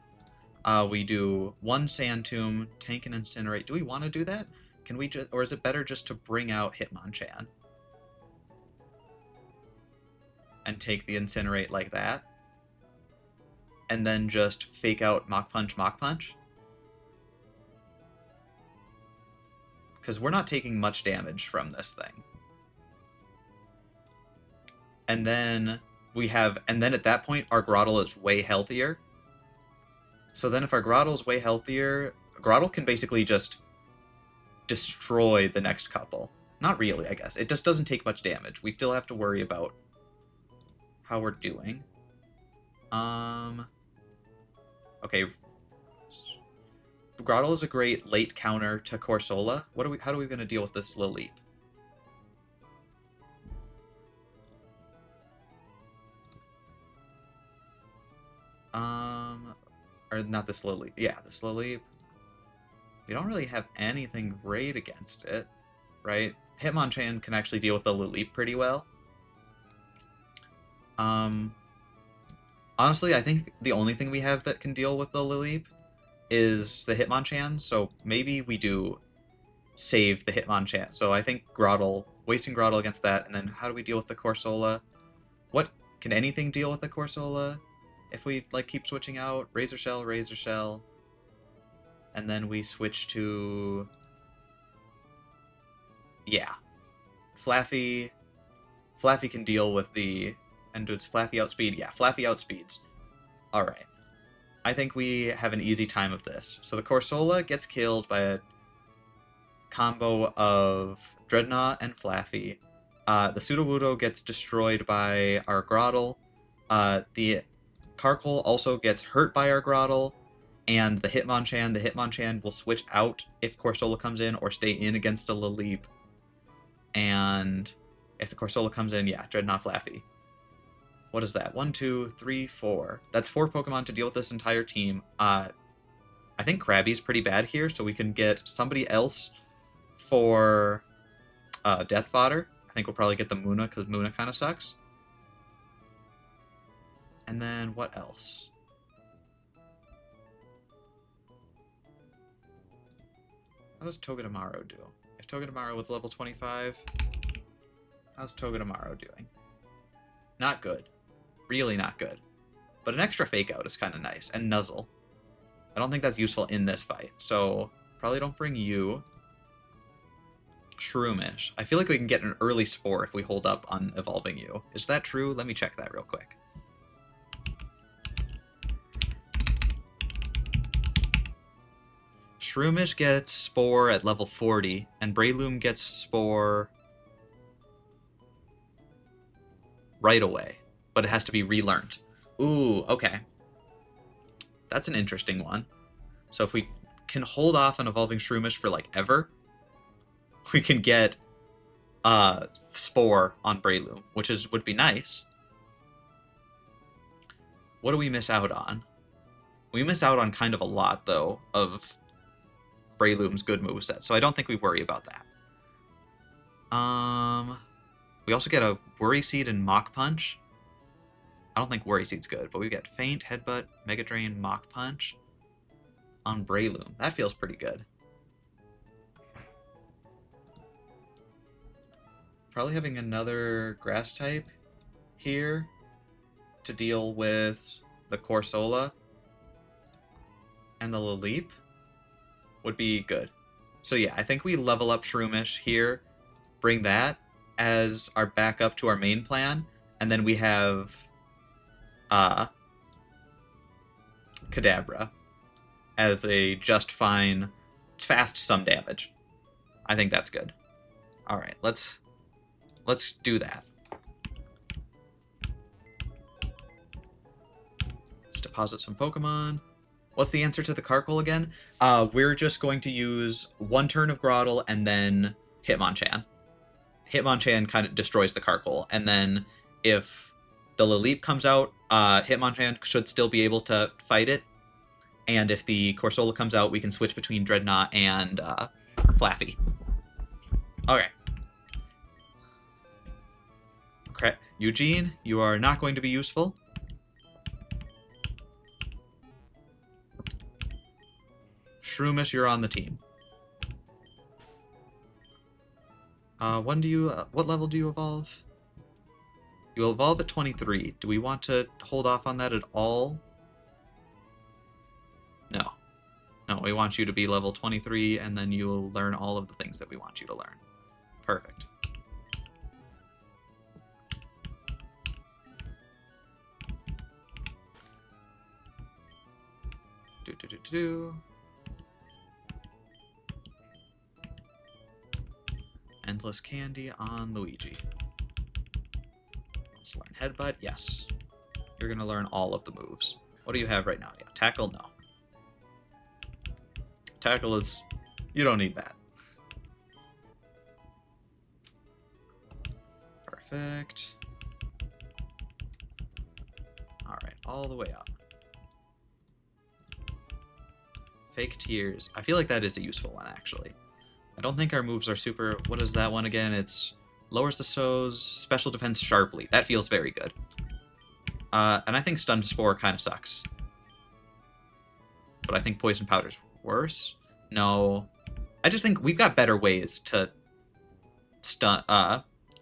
Speaker 1: we do one Sand Tomb, tank and Incinerate. Do we want to do that? Can we just, or is it better just to bring out Hitmonchan and take the Incinerate like that, and then just fake out Mach Punch, Mach Punch? Because we're not taking much damage from this thing. And then at that point, our Grottle is way healthier. So then if our Grottle is way healthier, Grottle can basically just destroy the next couple. Not really, I guess. It just doesn't take much damage. We still have to worry about how we're doing. Okay. Grottle is a great late counter to Corsola. How are we gonna deal with this Lileep? Or not this Lileep. Yeah, this Lileep. We don't really have anything great against it, right? Hitmonchan can actually deal with the Lileep pretty well. Honestly, I think the only thing we have that can deal with the Lileep is the Hitmonchan, so maybe we do save the Hitmonchan. So I think Grottle, wasting Grottle against that, and then how do we deal with the Corsola? What, can anything deal with the Corsola? If we, like, keep switching out, Razor Shell, and then we switch to... Yeah. Flaffy can deal with the... And does Flaffy outspeed? Yeah, Flaffy outspeeds. Alright. I think we have an easy time of this. So the Corsola gets killed by a combo of Dreadnought and Flaffy. The Sudowoodo gets destroyed by our Grottle. The Karkle also gets hurt by our Grottle. And the Hitmonchan will switch out if Corsola comes in or stay in against a Lileep. And if the Corsola comes in, yeah, Dreadnought Flaffy. What is that? 1, 2, 3, 4. That's 4 Pokemon to deal with this entire team. I think Krabby's pretty bad here, so we can get somebody else for Death Fodder. I think we'll probably get the Munna, because Munna kind of sucks. And then what else? How does Togedemaru do? If Togedemaru was level 25, how's Togedemaru doing? Not good. Really not good. But an extra Fake Out is kind of nice. And Nuzzle. I don't think that's useful in this fight, so probably don't bring you. Shroomish. I feel like we can get an early Spore if we hold up on evolving you. Is that true? Let me check that real quick. Shroomish gets Spore at level 40, and Breloom gets Spore right away, but it has to be relearned. Ooh, okay. That's an interesting one. So if we can hold off on evolving Shroomish for, like, ever, we can get Spore on Breloom, which would be nice. What do we miss out on? We miss out on kind of a lot, though, of Breloom's good moveset, so I don't think we worry about that. We also get a Worry Seed and Mach Punch. I don't think Worry Seed's good, but we get Feint, Headbutt, Mega Drain, Mach Punch on Breloom. That feels pretty good. Probably having another grass type here to deal with the Corsola and the Laleep would be good. So yeah, I think we level up Shroomish here, bring that as our backup to our main plan, and then we have Kadabra as a just fine, fast some damage. I think that's good. All right, let's do that. Let's deposit some Pokemon. What's the answer to the Karkle again? We're just going to use one turn of Grotle and then Hitmonchan. Hitmonchan kind of destroys the Karkle, and then if the Laleep comes out, Hitmonchan should still be able to fight it. And if the Corsola comes out, we can switch between Dreadnought and Flaffy. Okay. Eugene, you are not going to be useful. Shroomish, you're on the team. What level do you evolve? You evolve at 23. Do we want to hold off on that at all? No. No, we want you to be level 23, and then you will learn all of the things that we want you to learn. Perfect. Endless Candy on Luigi. Let's learn Headbutt. Yes. You're going to learn all of the moves. What do you have right now? Yeah, Tackle? No. Tackle is... You don't need that. Perfect. Alright, all the way up. Fake Tears. I feel like that is a useful one, actually. I don't think our moves are super... What is that one again? It's lowers the so's special defense sharply. That feels very good. And I think Stun Spore kind of sucks. But I think Poison Powder's worse. No. I just think we've got better ways to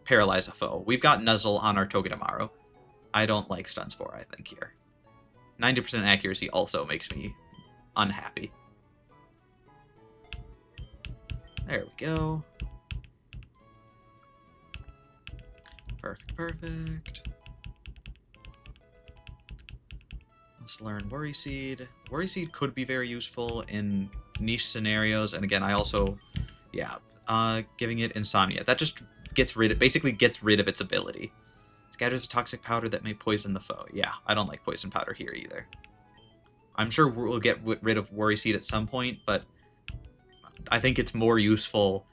Speaker 1: paralyze a foe. We've got Nuzzle on our Togedemaru. I don't like Stun Spore, I think, here. 90% accuracy also makes me unhappy. There we go. Perfect, perfect. Let's learn Worry Seed. Worry Seed could be very useful in niche scenarios, and again, I also, yeah, giving it Insomnia. That just basically gets rid of its ability. Scatters a toxic powder that may poison the foe. Yeah, I don't like Poison Powder here either. I'm sure we'll get rid of Worry Seed at some point, but I think it's more useful.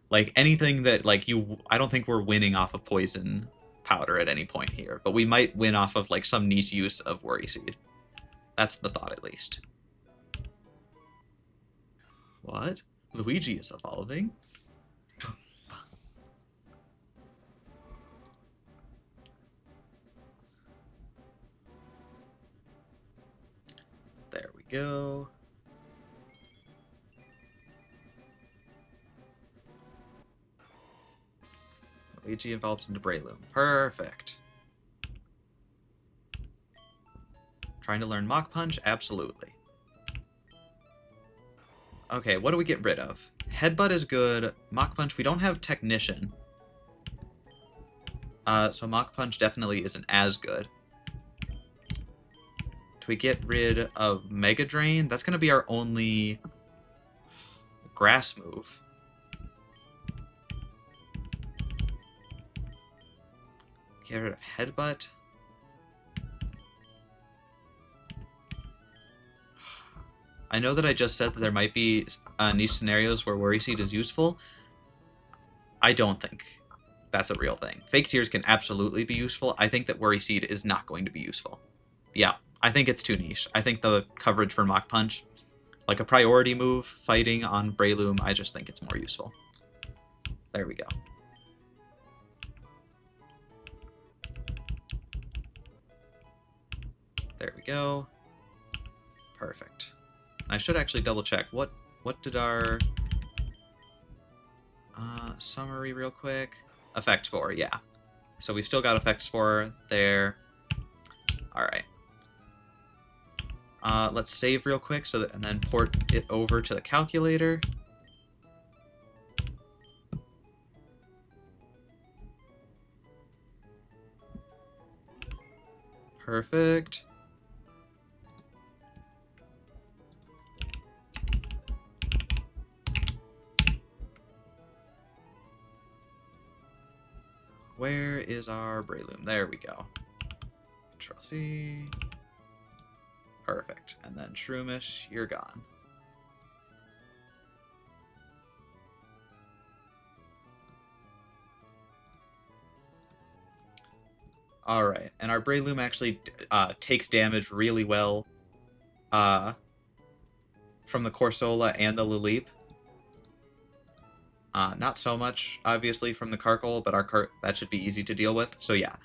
Speaker 1: Like, anything that, like, I don't think we're winning off of Poison Powder at any point here, but we might win off of, like, some niche use of Worry Seed. That's the thought, at least. What? Luigi is evolving? There we go. Luigi evolved into Breloom. Perfect. Trying to learn Mach Punch? Absolutely. Okay, what do we get rid of? Headbutt is good. Mach Punch, we don't have Technician. So Mach Punch definitely isn't as good. Do we get rid of Mega Drain? That's going to be our only grass move. Get rid of Headbutt. I know that I just said that there might be niche scenarios where Worry Seed is useful. I don't think that's a real thing. Fake Tears can absolutely be useful. I think that Worry Seed is not going to be useful. Yeah, I think it's too niche. I think the coverage for Mach Punch, like a priority move fighting on Breloom, I just think it's more useful. There we go. There we go. Perfect. I should actually double check. What did our summary real quick? Effect Spore, yeah. So we've still got Effect Spore there. Alright. Let's save real quick and then port it over to the calculator. Perfect. Where is our Breloom? There we go. Control-C. Perfect. And then Shroomish, you're gone. Alright, and our Breloom actually takes damage really well from the Corsola and the Lileep. Not so much, obviously, from the Karkle, but that should be easy to deal with. So yeah,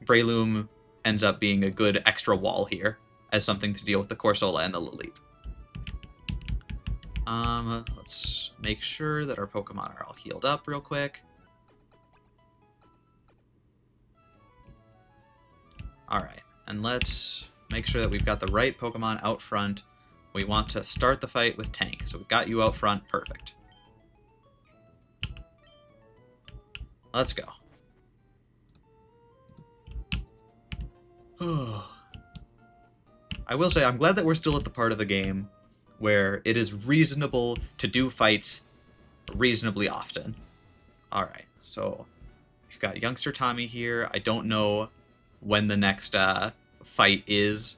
Speaker 1: Breloom ends up being a good extra wall here as something to deal with the Corsola and the Lileep. Let's make sure that our Pokemon are all healed up real quick. Alright, and let's make sure that we've got the right Pokemon out front. We want to start the fight with Tank, so we've got you out front. Perfect. Let's go. I will say, I'm glad that we're still at the part of the game where it is reasonable to do fights reasonably often. Alright, so we've got Youngster Tommy here. I don't know when the next fight is,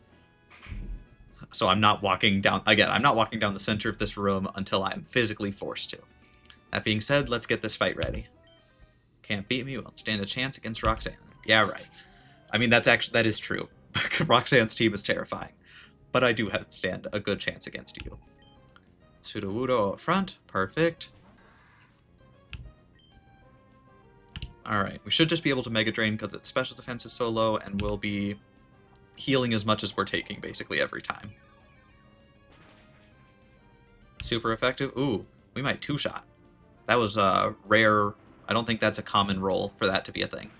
Speaker 1: so I'm not walking down, again, I'm not walking down the center of this room until I'm physically forced to. That being said, let's get this fight ready. Can't beat me, won't stand a chance against Roxanne. Yeah, right. I mean, that is true. Roxanne's team is terrifying, but I do stand a good chance against you. Sudowoodo up front, perfect. Alright, we should just be able to Mega Drain because its special defense is so low, and we'll be healing as much as we're taking basically every time. Super effective. Ooh, we might two-shot. That was a rare. I don't think that's a common roll for that to be a thing.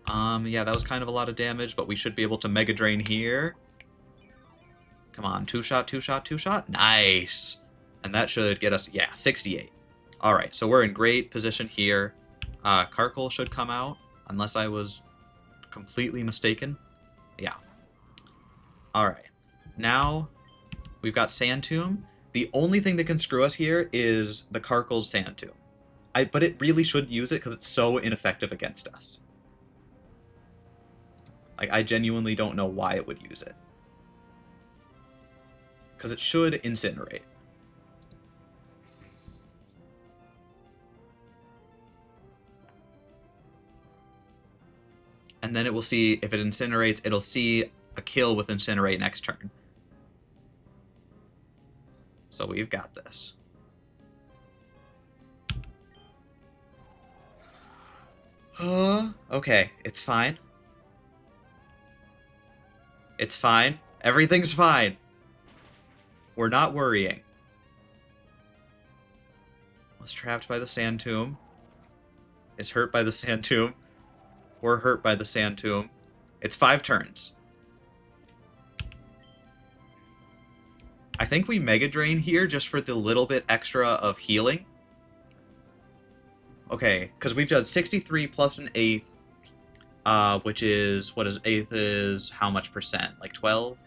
Speaker 1: Yeah, that was kind of a lot of damage, but we should be able to Mega Drain here. Come on, two-shot, two-shot, two-shot. Nice! And that should get us, yeah, 68. Alright, so we're in great position here. Karkle should come out, unless I was completely mistaken. Yeah. Alright. Now, we've got Sand Tomb. The only thing that can screw us here is the Karkle's Sand Tomb. But it really shouldn't use it because it's so ineffective against us. Like, I genuinely don't know why it would use it. Because it should Incinerate. And then it will see, if it Incinerates, it'll see a kill with Incinerate next turn. So we've got this. Okay, it's fine. It's fine. Everything's fine. We're not worrying. Was trapped by the Sand Tomb. Is hurt by the Sand Tomb. We're hurt by the Sand Tomb. It's 5 turns. I think we Mega Drain here just for the little bit extra of healing. Okay, because we've done 63 plus an eighth, which is, what is, eighth is how much percent? Like 12?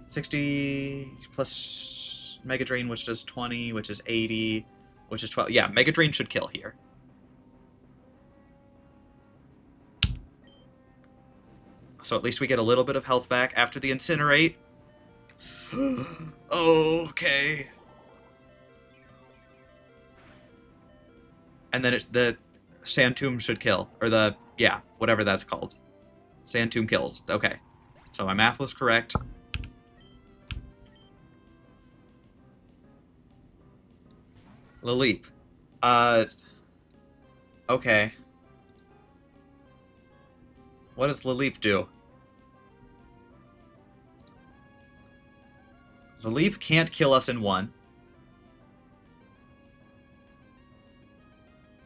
Speaker 1: 60 plus Mega Drain, which does 20, which is 80, which is 12. Yeah, Mega Drain should kill here. So at least we get a little bit of health back after the Incinerate. Okay. And then the Sand Tomb should kill. Or the, yeah, whatever that's called. Sand Tomb kills. Okay. So my math was correct. Lileep. Okay. What does Lileep do? Lileep can't kill us in one.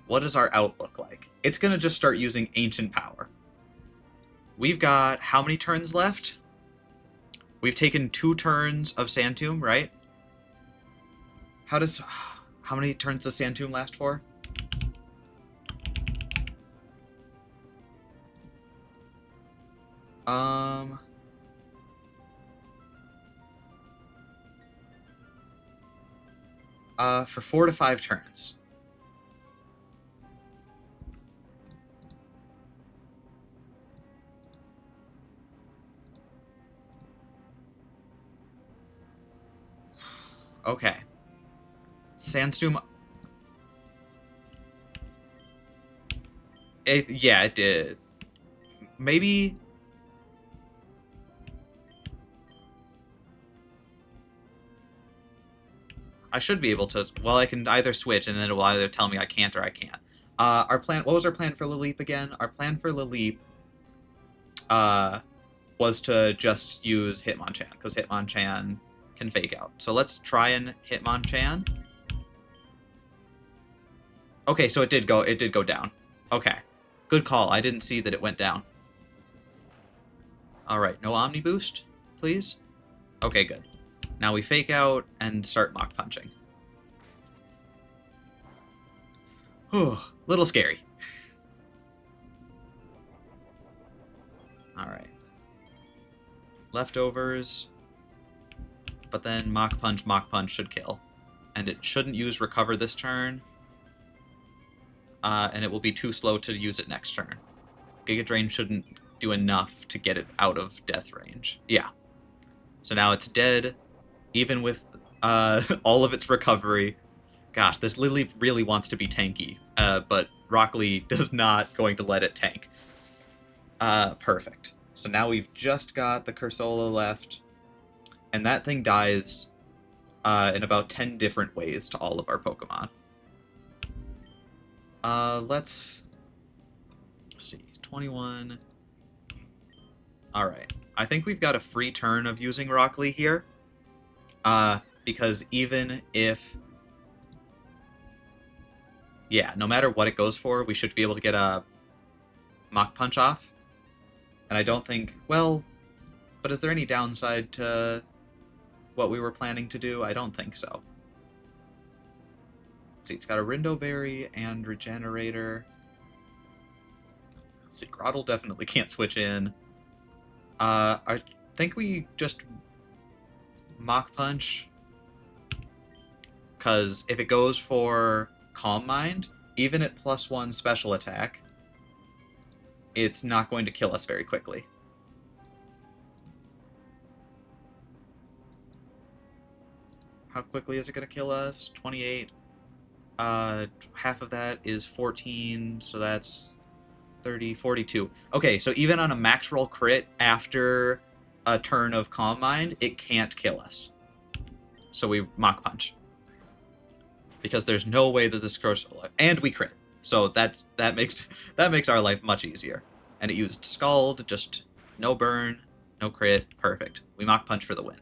Speaker 1: what does our out look like? It's going to just start using Ancient Power. We've got how many turns left? We've taken 2 turns of Sand Tomb, right? How many turns does Sand Tomb last for? For 4 to 5 turns. Okay. Sandstorm. Yeah, it did. Maybe. I should be able to. Well, I can either switch, and then it will either tell me I can't or I can't. Our plan. What was our plan for Laleep again? Our plan for Laleep was to just use Hitmonchan, because Hitmonchan can fake out. So let's try and Hitmonchan. Okay, so it did go down. Okay. Good call. I didn't see that it went down. Alright, no Omni Boost, please? Okay, good. Now we fake out and start Mach Punching. Whew, little scary. Alright. Leftovers. But then Mach Punch should kill. And it shouldn't use Recover this turn. And it will be too slow to use it next turn. Giga Drain shouldn't do enough to get it out of death range. Yeah. So now it's dead, even with all of its recovery. Gosh, this Lily really wants to be tanky, but Rock Lee is not going to let it tank. Perfect. So now we've just got the Cursola left, and that thing dies in about 10 different ways to all of our Pokemon. Let's see, 21. Alright, I think we've got a free turn of using Rock Lee here, because even if... Yeah, no matter what it goes for, we should be able to get a Mach Punch off. And I don't think... Well, but is there any downside to what we were planning to do? I don't think so. Let's see, it's got a Rindo Berry and Regenerator. Let's see, Grottle definitely can't switch in. I think we just Mach Punch, because if it goes for Calm Mind, even at +1 special attack, it's not going to kill us very quickly. How quickly is it going to kill us? 28. Half of that is 14, so that's 30, 42. Okay, so even on a max roll crit after a turn of Calm Mind, it can't kill us. So we Mach Punch. Because there's no way that this goes... And we crit. So that makes our life much easier. And it used Scald, just no burn, no crit, perfect. We Mach Punch for the win.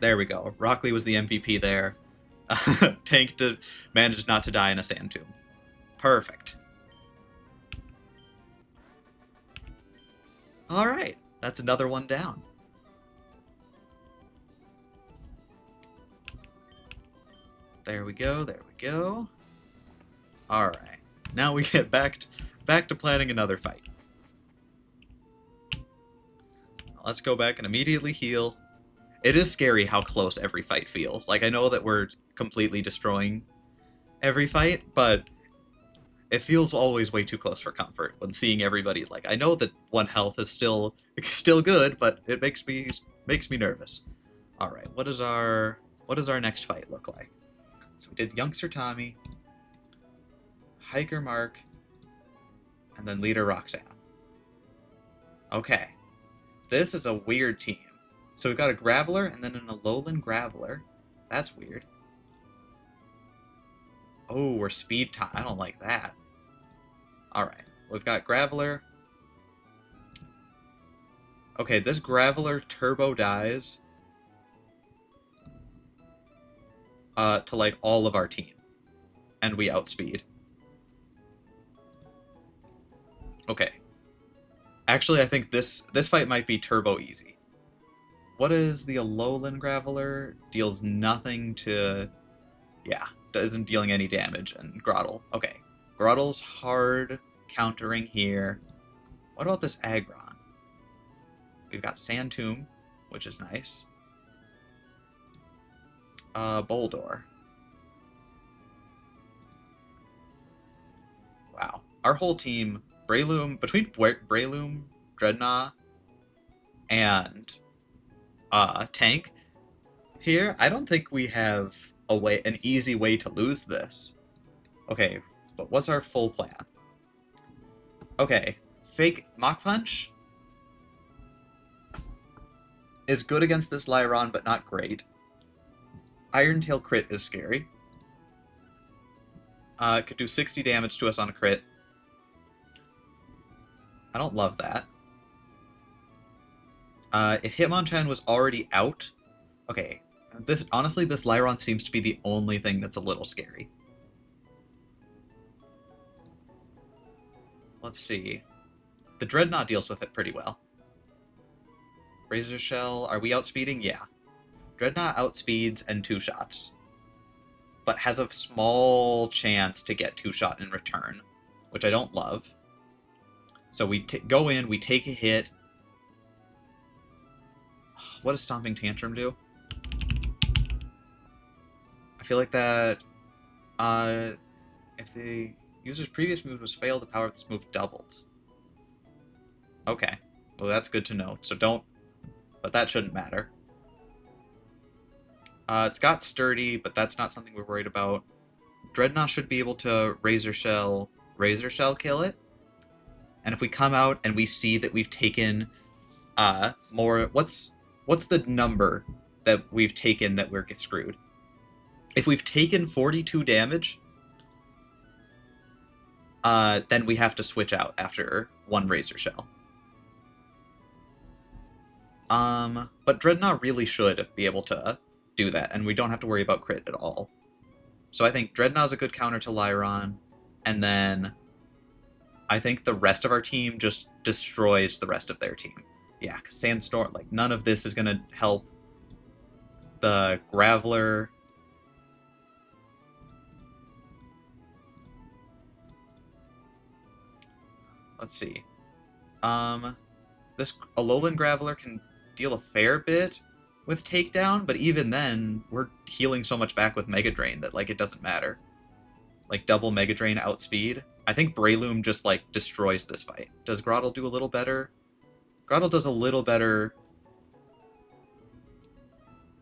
Speaker 1: There we go. Rock Lee was the MVP there. Tank managed not to die in a Sand Tomb. Perfect. Alright, that's another one down. There we go, there we go. Alright, now we get back to planning another fight. Let's go back and immediately heal. It is scary how close every fight feels. Like, I know that we're completely destroying every fight, but it feels always way too close for comfort when seeing everybody. Like, I know that 1 health is still good, but it makes me nervous. All right, what does our next fight look like? So we did Youngster Tommy, Hiker Mark, and then Leader Roxanne. Okay, this is a weird team. So we've got a Graveler and then an Alolan Graveler. That's weird. Oh, we're Speed Time. I don't like that. Alright, we've got Graveler. Okay, this Graveler turbo dies to, like, all of our team. and we outspeed. Okay. Actually, I think this fight might be turbo easy. What is the Alolan Graveler? Deals nothing to... Yeah, isn't dealing any damage. And Grotle. Okay. Grotle's hard countering here. What about this Aggron? We've got Sand Tomb, which is nice. Boldor. Wow. Our whole team, Breloom, between Breloom, Dreadnought, and Tank here, I don't think we have an easy way to lose this. Okay, but what's our full plan? Okay, fake Mach Punch is good against this Lyron, but not great. Iron Tail crit is scary. It could do 60 damage to us on a crit. I don't love that. If Hitmonchan was already out... Okay, honestly, this Lyron seems to be the only thing that's a little scary. Let's see. The Dreadnought deals with it pretty well. Razor Shell, are we outspeeding? Yeah. Dreadnought outspeeds and two-shots, but has a small chance to get two-shot in return, which I don't love. So we go in, we take a hit. What does Stomping Tantrum do? I feel like that, if the user's previous move was failed, the power of this move doubles. Okay, well that's good to know. So don't, but that shouldn't matter. It's got Sturdy, but that's not something we're worried about. Dreadnought should be able to Razor Shell kill it. And if we come out and we see that we've taken more... What's the number that we've taken that we're screwed? If we've taken 42 damage, then we have to switch out after one Razor Shell. But Dreadnought really should be able to do that, and we don't have to worry about crit at all. So I think Dreadnought's a good counter to Lyron, and then I think the rest of our team just destroys the rest of their team. Yeah, because Sandstorm, like, none of this is going to help. The Graveler... Let's see. This Alolan Graveler can deal a fair bit with Takedown, but even then, we're healing so much back with Mega Drain that, like, it doesn't matter. Like, double Mega Drain outspeed. I think Breloom just, like, destroys this fight. Does Grotle do a little better? Grotle does a little better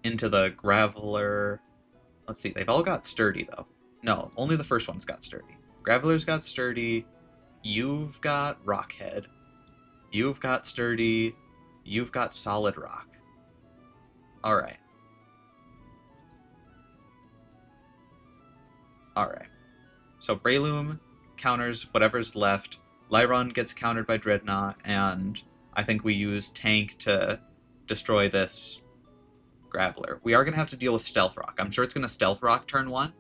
Speaker 1: into the Graveler. Let's see, they've all got Sturdy, though. No, only the first one's got Sturdy. Graveler's got Sturdy. You've got Rockhead. You've got Sturdy. You've got Solid Rock. Alright. Alright. So Breloom counters whatever's left. Lyron gets countered by Dreadnought, and I think we use Tank to destroy this Graveler. We are going to have to deal with Stealth Rock. I'm sure it's going to Stealth Rock turn 1.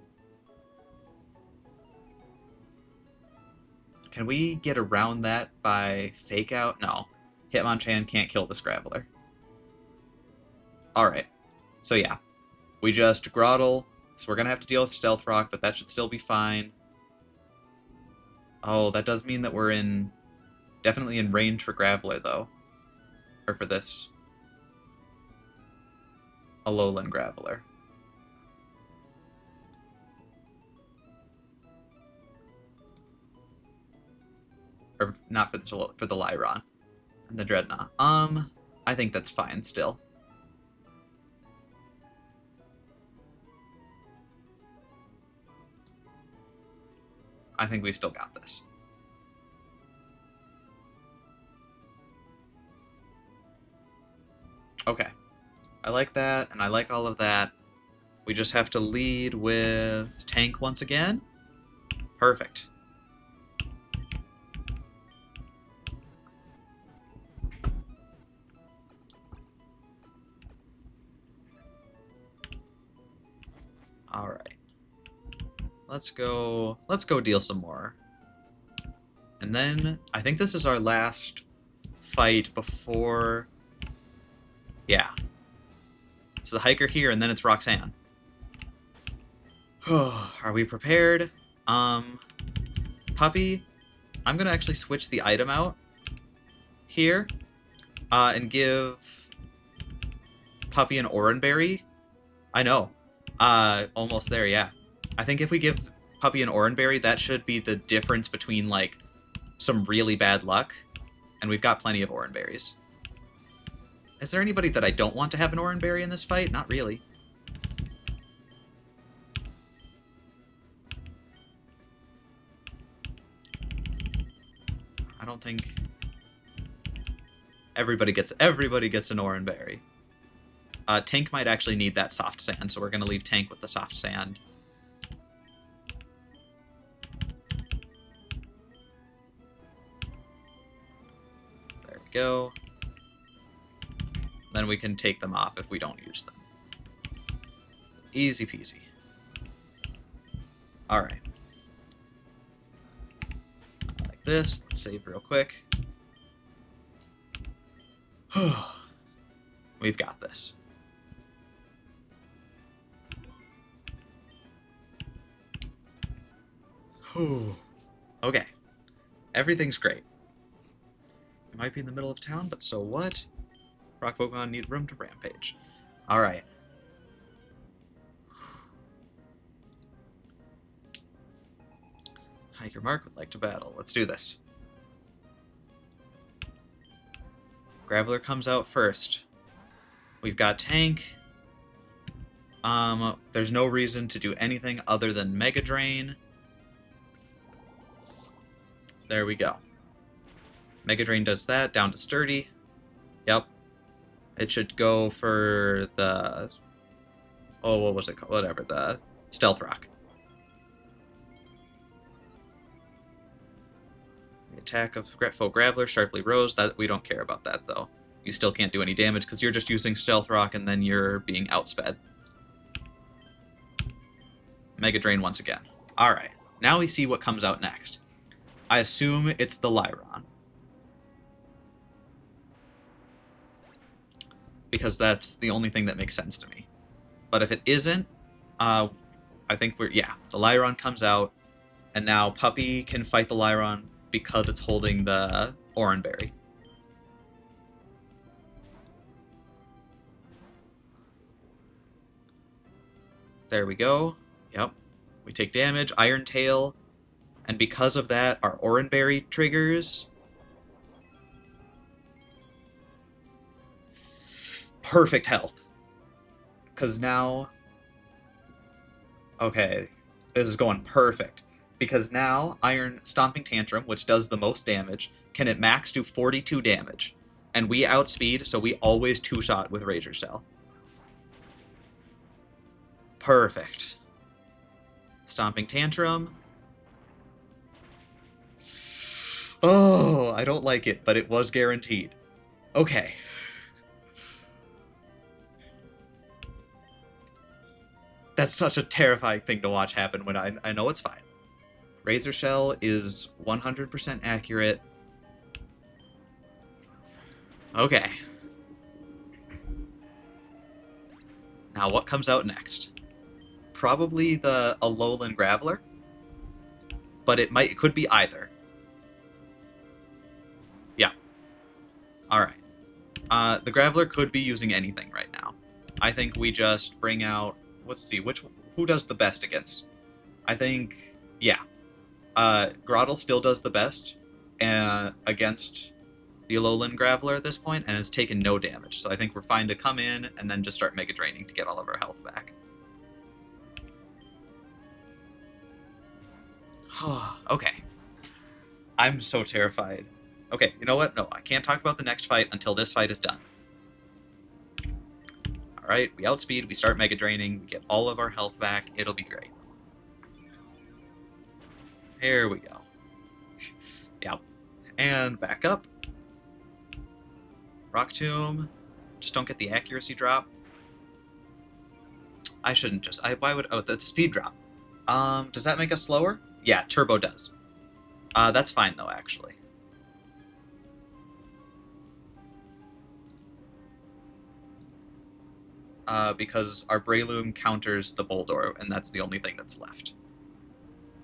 Speaker 1: Can we get around that by Fake Out? No. Hitmonchan can't kill this Graveler. Alright. So yeah. We just Grotle. So we're going to have to deal with Stealth Rock, but that should still be fine. Oh, that does mean that we're definitely in range for Graveler, though. Or for this Alolan Graveler. Or not for the Lyron and the Dreadnought. I think that's fine still. I think we still got this. Okay. I like that, and I like all of that. We just have to lead with Tank once again. Perfect. Alright. Let's go deal some more. And then I think this is our last fight before... Yeah. It's the hiker here, and then it's Roxanne. Are we prepared? Puppy, I'm gonna actually switch the item out here, and give Puppy an Oranberry. I know. Almost there, yeah. I think if we give Puppy an Oranberry, that should be the difference between, like, some really bad luck, and we've got plenty of Oranberries. Is there anybody that I don't want to have an Oranberry in this fight? Not really. I don't think... Everybody gets an Oranberry. Tank might actually need that soft sand, so we're going to leave Tank with the soft sand. There we go. Then we can take them off if we don't use them. Easy peasy. Alright. Like this. Let's save real quick. We've got this. Okay. Everything's great. It might be in the middle of town, but so what? Rock Pokemon need room to rampage. Alright. Hiker Mark would like to battle. Let's do this. Graveler comes out first. We've got Tank. There's no reason to do anything other than Mega Drain. There we go. Mega Drain does that, down to Sturdy. Yep. It should go for the... Oh, what was it called? Whatever, the Stealth Rock. The attack of Faux Graveler sharply rose. That we don't care about that, though. You still can't do any damage because you're just using Stealth Rock and then you're being outsped. Mega Drain once again. Alright, now we see what comes out next. I assume it's the Lyron. Because that's the only thing that makes sense to me. But if it isn't, I think the Lyron comes out, and now Puppy can fight the Lyron because it's holding the Oranberry. There we go. Yep. We take damage, Iron Tail, and because of that, our Oranberry triggers. Perfect health. Because now... Okay, this is going perfect. Because now, Iron Stomping Tantrum, which does the most damage, can at max do 42 damage. And we outspeed, so we always two-shot with Razor Shell. Perfect. Stomping Tantrum. Oh, I don't like it, but it was guaranteed. Okay. That's such a terrifying thing to watch happen when I know it's fine. Razor Shell is 100% accurate. Okay. Now what comes out next? Probably the Alolan Graveler, but it could be either. Yeah. Alright. The Graveler could be using anything right now. I think we just bring out... Let's see, who does the best against? I think... Yeah. Groddle still does the best against the Alolan Graveler at this point, and has taken no damage. So I think we're fine to come in and then just start Mega Draining to get all of our health back. Okay. I'm so terrified. Okay, you know what? No, I can't talk about the next fight until this fight is done. Alright, we outspeed, we start Mega Draining, we get all of our health back, it'll be great. Here we go. Yep. And back up. Rock Tomb. Just don't get the accuracy drop. I shouldn't just... why would... Oh, that's a speed drop. Does that make us slower? Yeah, turbo does. That's fine though, actually. Because our Breloom counters the Boldor, and that's the only thing that's left.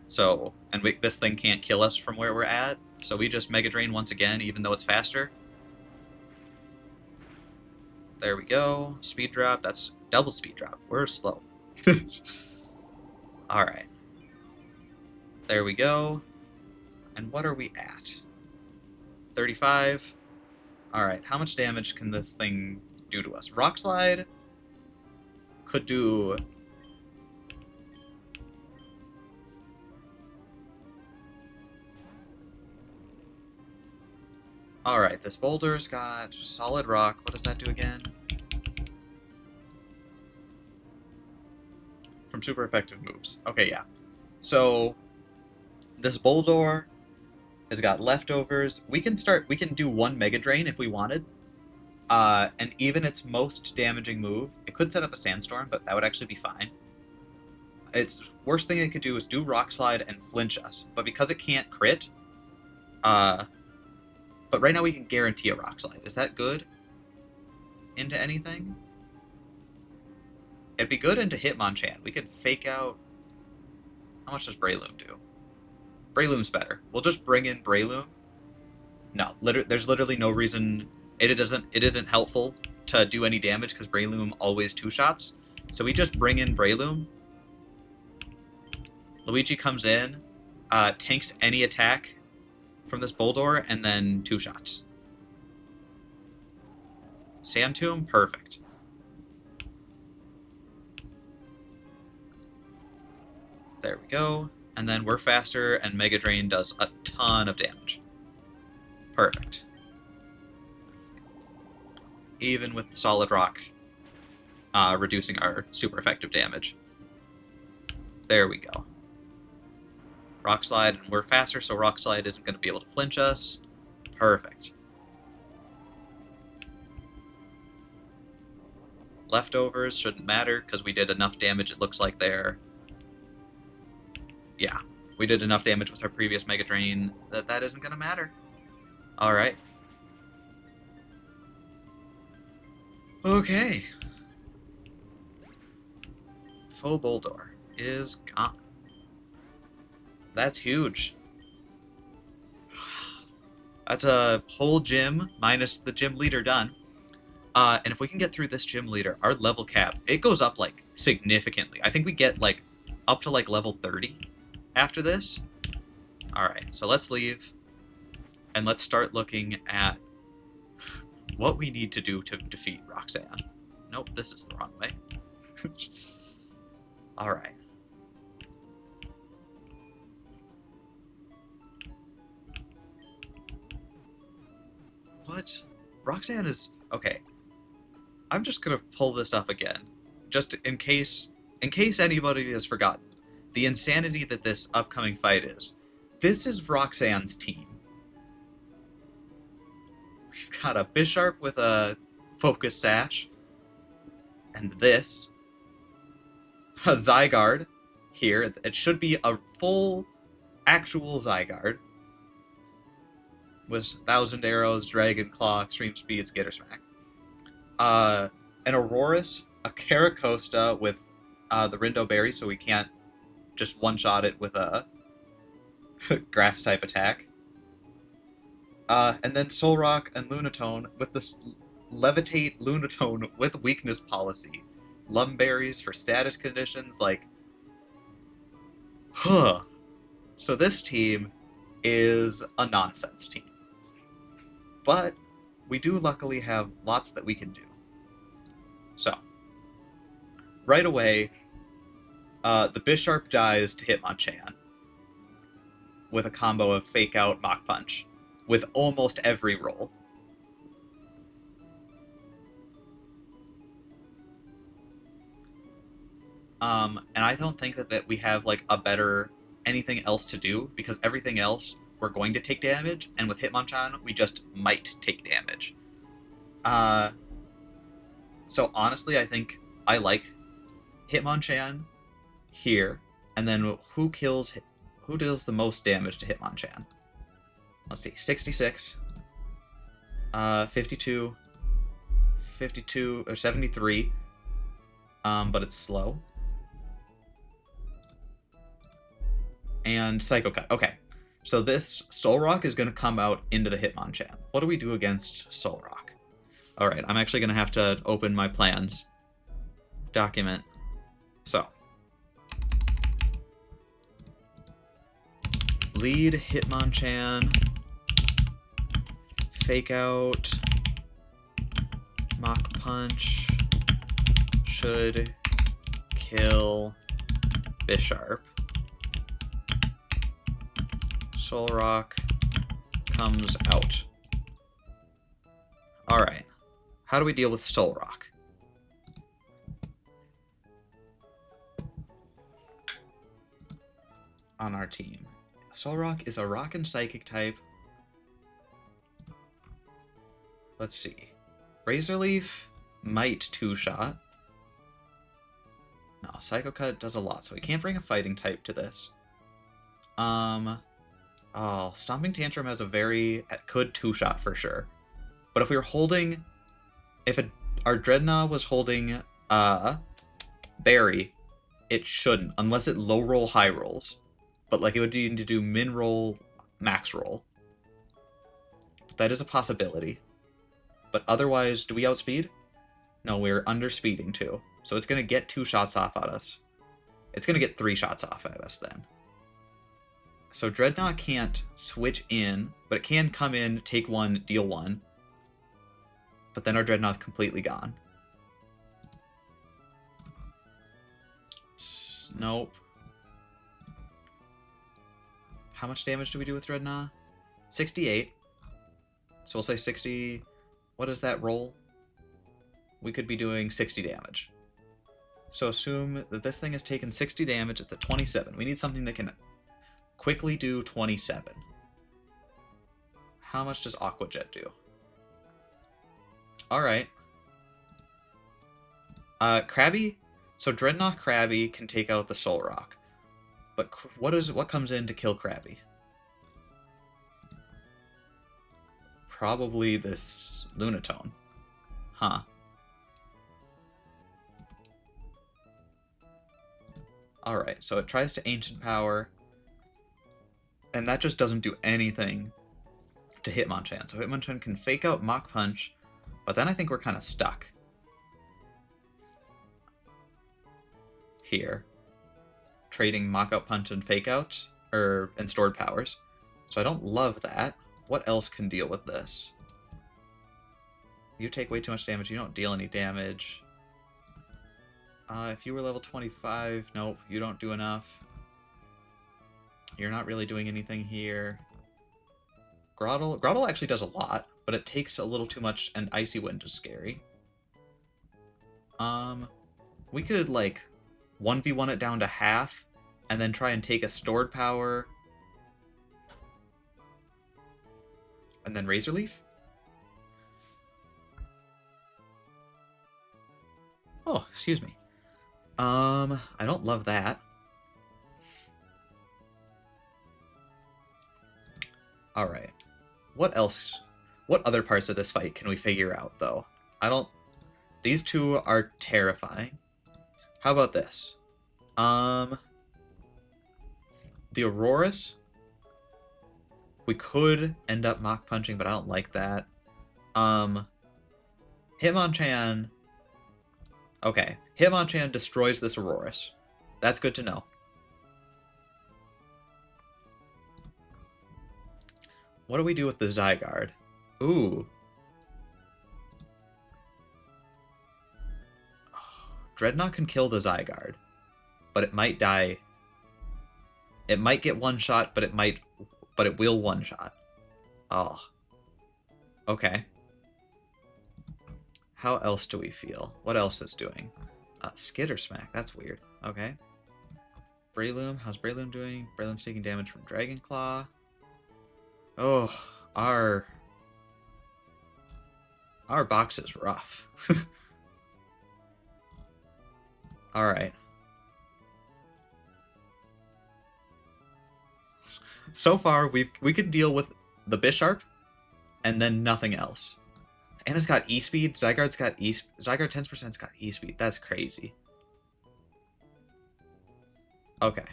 Speaker 1: So, and this thing can't kill us from where we're at, so we just Mega Drain once again, even though it's faster. There we go. Speed drop. That's double speed drop. We're slow. Alright. There we go. And what are we at? 35. Alright, how much damage can this thing do to us? Rock Slide could do... Alright, this boulder's got solid rock. What does that do again? From super effective moves. Okay, yeah. So, this boulder has got leftovers. We can do one Mega Drain if we wanted. And even its most damaging move, it could set up a Sandstorm, but that would actually be fine. Its worst thing it could do is do Rock Slide and flinch us. But because it can't crit, but right now we can guarantee a Rock Slide. Is that good into anything? It'd be good into Hitmonchan. We could fake out... How much does Breloom do? Breloom's better. We'll just bring in Breloom. No, there's literally no reason... It isn't helpful to do any damage because Breloom always two-shots. So we just bring in Breloom. Luigi comes in, tanks any attack from this Boldor, and then two shots. Sand Tomb, perfect. There we go. And then we're faster, and Mega Drain does a ton of damage. Perfect. Even with the Solid Rock reducing our super effective damage. There we go. Rock Slide, and we're faster, so Rock Slide isn't going to be able to flinch us. Perfect. Leftovers shouldn't matter, because we did enough damage, it looks like there. Yeah, we did enough damage with our previous Mega Drain that isn't going to matter. Alright. Okay. Faux Boldor is gone. That's huge. That's a whole gym minus the gym leader done. And if we can get through this gym leader, our level cap, it goes up like significantly. I think we get like up to like level 30 after this. Alright, so let's leave. And let's start looking at what we need to do to defeat Roxanne. Nope, this is the wrong way. Alright. What? Roxanne is... Okay. I'm just gonna pull this up again. Just in case anybody has forgotten. The insanity that this upcoming fight is. This is Roxanne's team. We've got a Bisharp with a Focus Sash. And this. A Zygarde here. It should be a full actual Zygarde. With 1,000 Arrows, Dragon Claw, Extreme Speed, Skitter Smack. An Aurorus, a Caracosta with the Rindo Berry, so we can't just one-shot it with a grass-type attack. And then Solrock and Lunatone with the Levitate Lunatone with Weakness Policy. Lumberries for status conditions, like... Huh. So this team is a nonsense team. But we do luckily have lots that we can do. So, right away, the Bisharp dies to Hitmonchan with a combo of Fake Out, Mach Punch, with almost every roll. And I don't think that we have like a better anything else to do, because everything else we're going to take damage, and with Hitmonchan, we just might take damage. So honestly, I think I like Hitmonchan here, And then who deals the most damage to Hitmonchan? Let's see, 66, 52, 52, or 73, but it's slow. And Psycho Cut. Okay, so this Soul Rock is going to come out into the Hitmonchan. What do we do against Soul Rock? All right, I'm actually going to have to open my plans. Document. So. Lead Hitmonchan. Fake Out. Mach Punch. Should kill Bisharp. Soul Rock comes out. Alright. How do we deal with Soul Rock? On our team. Soul Rock is a Rock and Psychic type. Let's see. Razor Leaf might two-shot. No, Psycho Cut does a lot, so we can't bring a fighting type to this. Oh, Stomping Tantrum has could two-shot for sure. But if we were holding, our Dreadnought was holding, Berry, it shouldn't, unless it low roll, high rolls. But, like, it would need to do min roll, max roll. That is a possibility. But otherwise, do we outspeed? No, we're underspeeding too. So it's going to get 2 shots off at us. It's going to get 3 shots off at us then. So Dreadnought can't switch in, but it can come in, take 1, deal 1. But then our Dreadnought's completely gone. Nope. How much damage do we do with Dreadnought? 68. So we'll say 60... What is that roll? We could be doing 60 damage. So assume that this thing has taken 60 damage. It's at 27. We need something that can quickly do 27. How much does Aqua Jet do? Alright. Krabby? So Dreadnought Krabby can take out the Soul Rock. But what comes in to kill Krabby? Probably this Lunatone. Huh. Alright, so it tries to Ancient Power. And that just doesn't do anything to Hitmonchan. So Hitmonchan can fake out Mach Punch, but then I think we're kind of stuck. Here. Trading Mach Out Punch and Fake Out, and stored powers. So I don't love that. What else can deal with this? You take way too much damage. You don't deal any damage. If you were level 25, nope, you don't do enough. You're not really doing anything here. Grotle actually does a lot, but it takes a little too much, and Icy Wind is scary. We could, like, 1v1 it down to half, and then try and take a stored power, and then Razor Leaf? Oh, excuse me. I don't love that. Alright. What else? What other parts of this fight can we figure out, though? These two are terrifying. How about this? The Aurorus? We could end up Mach Punching, but I don't like that. Hitmonchan... Okay, Hitmonchan destroys this Aurorus. That's good to know. What do we do with the Zygarde? Ooh. Dreadnought can kill the Zygarde, but it might die. It might get one shot, but it will one shot. Oh. Okay. How else do we feel? What else is doing? Skitter Smack. That's weird. Okay. Breloom. How's Breloom doing? Breloom's taking damage from Dragon Claw. Oh, our box is rough. Alright. So far, we can deal with the Bisharp, and then nothing else. Anna's got E-Speed. Zygarde's got Zygarde 10%'s got E-Speed. That's crazy. Okay.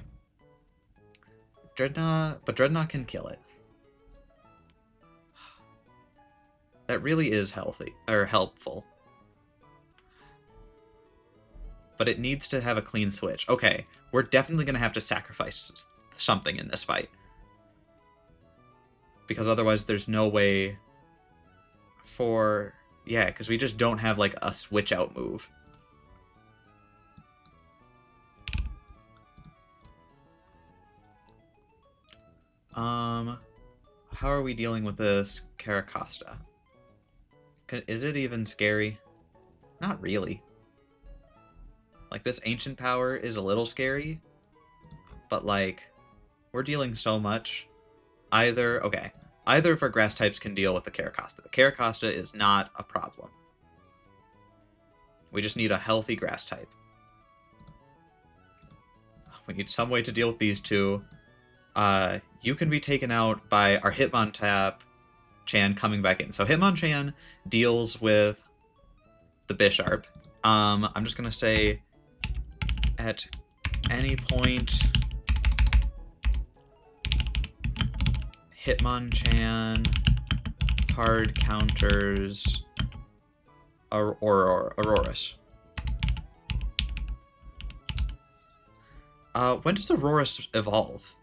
Speaker 1: Dreadnought, but Dreadnought can kill it. That really is healthy, or helpful. But it needs to have a clean switch. Okay, we're definitely going to have to sacrifice something in this fight. Because otherwise there's no way for... Yeah, because we just don't have, like, a switch-out move. How are we dealing with this Caracosta? Is it even scary? Not really. Like, this Ancient Power is a little scary, but, like, we're dealing so much. Either of our grass types can deal with the Caracosta. The Caracosta is not a problem. We just need a healthy grass type. We need some way to deal with these two. You can be taken out by our Hitmonchan coming back in. So Hitmonchan deals with the Bisharp. I'm just going to say at any point Hitmonchan hard counters Aurorus. When does Aurorus evolve,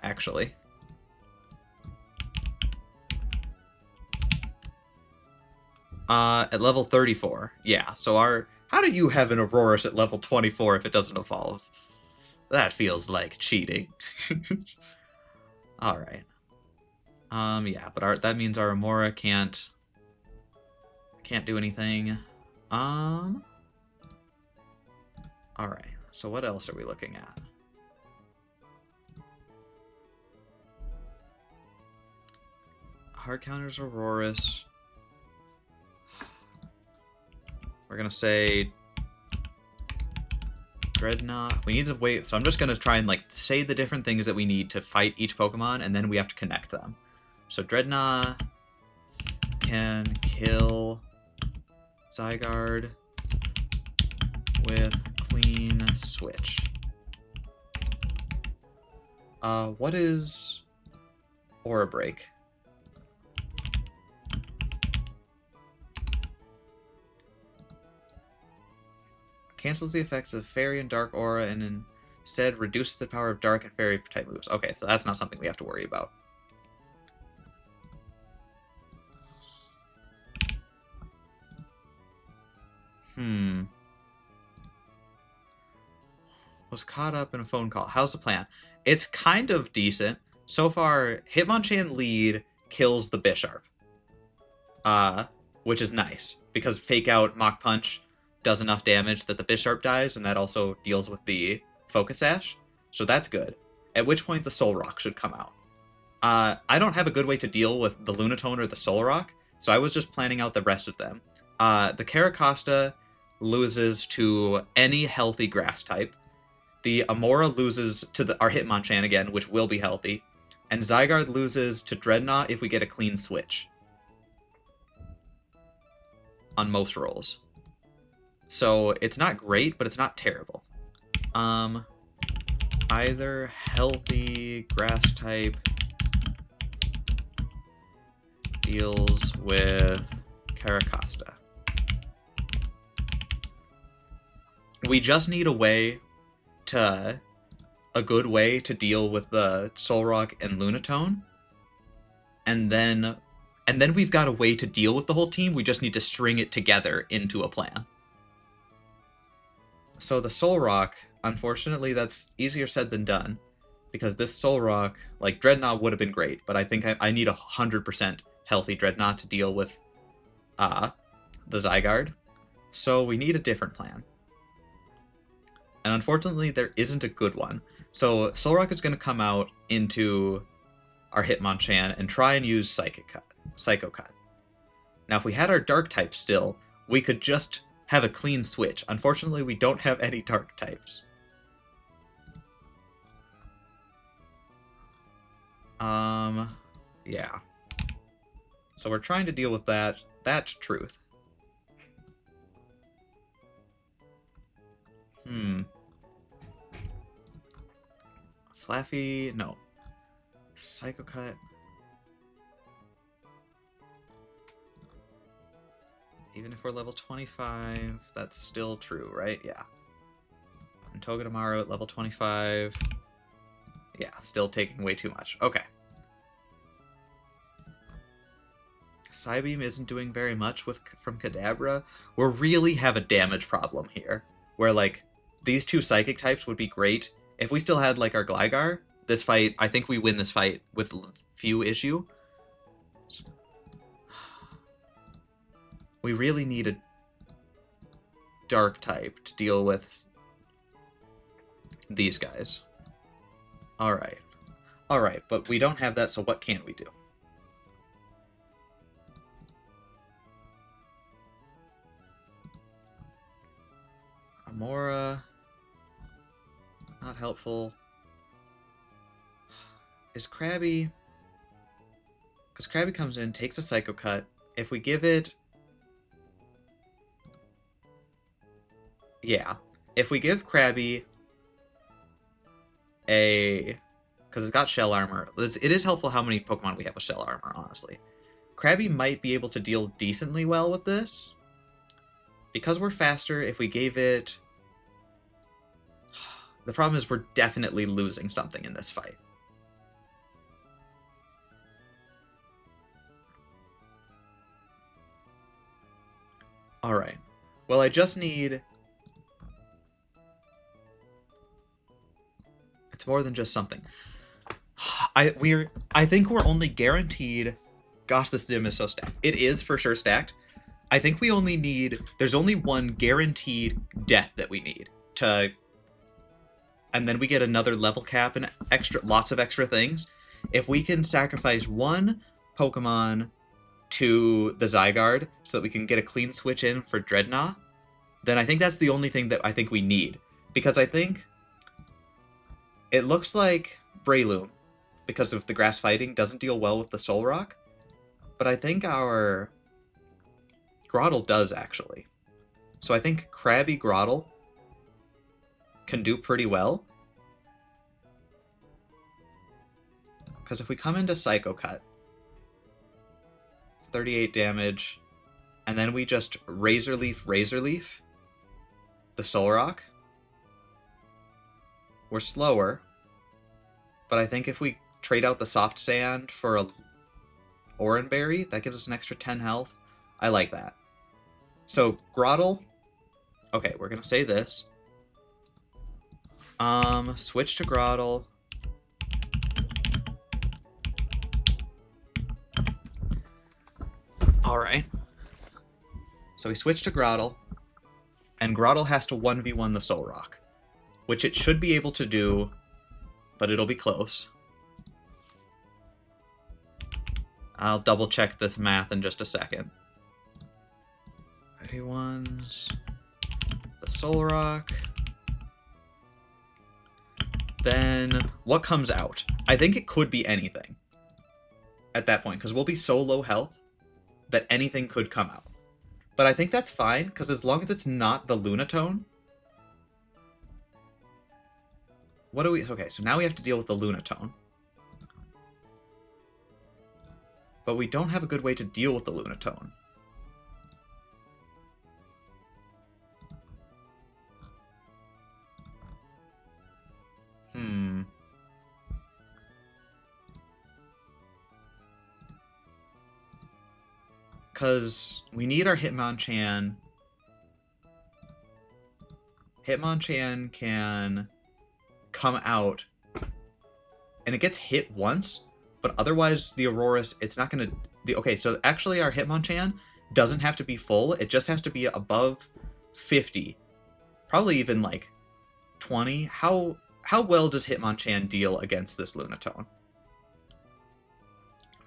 Speaker 1: actually? At level 34. Yeah, so how do you have an Aurorus at level 24 if it doesn't evolve? That feels like cheating. Alright. Yeah, but that means our Amora can't do anything. Alright, so what else are we looking at? Hard counters Aurorus. We're gonna say Dreadnought. We need to wait, so I'm just gonna try and like say the different things that we need to fight each Pokemon, and then we have to connect them. So Dreadnought can kill Zygarde with clean switch. What is Aura Break? Cancels the effects of Fairy and Dark Aura and instead reduces the power of Dark and Fairy type moves. Okay, so that's not something we have to worry about. Was caught up in a phone call. How's the plan? It's kind of decent. So far, Hitmonchan lead kills the Bisharp. Which is nice, because Fake Out Mach Punch does enough damage that the Bisharp dies, and that also deals with the Focus Sash. So that's good. At which point the Soul Rock should come out. I don't have a good way to deal with the Lunatone or the Soul Rock, so I was just planning out the rest of them. The Caracosta loses to any healthy grass type. The Amora loses to our Hitmonchan again, which will be healthy. And Zygarde loses to Dreadnought if we get a clean switch. On most rolls. So it's not great, but it's not terrible. Either healthy grass type deals with Caracosta. We just need a good way to deal with the Solrock and Lunatone. And then we've got a way to deal with the whole team. We just need to string it together into a plan. So the Solrock, unfortunately, that's easier said than done. Because this Solrock, like, Dreadnought would have been great, but I think I need 100% healthy Dreadnought to deal with the Zygarde. So we need a different plan. And unfortunately, there isn't a good one. So Solrock is going to come out into our Hitmonchan and try and use Psycho Cut. Now, if we had our Dark type still, we could just have a clean switch. Unfortunately, we don't have any Dark types. Yeah. So we're trying to deal with that. That's truth. Flaffy, no. Psycho Cut. Even if we're level 25, that's still true, right? Yeah. And Togedemaru at level 25. Yeah, still taking way too much. Okay. Psybeam isn't doing very much from Kadabra. We really have a damage problem here. Where, like, these two psychic types would be great. If we still had, like, our Gligar, this fight, I think we win this fight with few issue. We really need a dark type to deal with these guys. Alright. Alright, but we don't have that, so what can we do? Amora. Not helpful. Is Krabby... Because Krabby comes in, takes a Psycho Cut. If we give it... Yeah. If we give Krabby a... Because it's got Shell Armor. It is helpful how many Pokemon we have with Shell Armor, honestly. Krabby might be able to deal decently well with this. Because we're faster, if we gave it... The problem is we're definitely losing something in this fight. Alright. Well, I just need... It's more than just something. I think we're only guaranteed... Gosh, this gym is so stacked. It is for sure stacked. I think we only need... There's only one guaranteed death that we need to... And then we get another level cap and lots of extra things. If we can sacrifice one Pokemon to the Zygarde so that we can get a clean switch in for Dreadnought, then I think that's the only thing that I think we need. Because I think it looks like Breloom, because of the grass fighting, doesn't deal well with the Soul Rock. But I think our Grotle does, actually. So I think Krabby Grotle can do pretty well. Because if we come into Psycho Cut, 38 damage, and then we just Razor Leaf the Soul Rock, we're slower. But I think if we trade out the Soft Sand for a Oranberry, that gives us an extra 10 health. I like that. So, Grotle. Okay, we're going to say this. Switch to Grotle. Alright. So we switch to Grotle, and Grotle has to 1v1 the Soul Rock, which it should be able to do, but it'll be close. I'll double check this math in just a second. V1's the Soul Rock. Then what comes out? I think it could be anything at that point, because we'll be so low health that anything could come out. But I think that's fine, because as long as it's not the Lunatone. What do we... Okay, so now we have to deal with the Lunatone. But we don't have a good way to deal with the Lunatone. Because we need our Hitmonchan. Hitmonchan can come out, and it gets hit once, but otherwise the Aurorus, it's not going to... Okay, so actually our Hitmonchan doesn't have to be full. It just has to be above 50. Probably even like 20. How well does Hitmonchan deal against this Lunatone?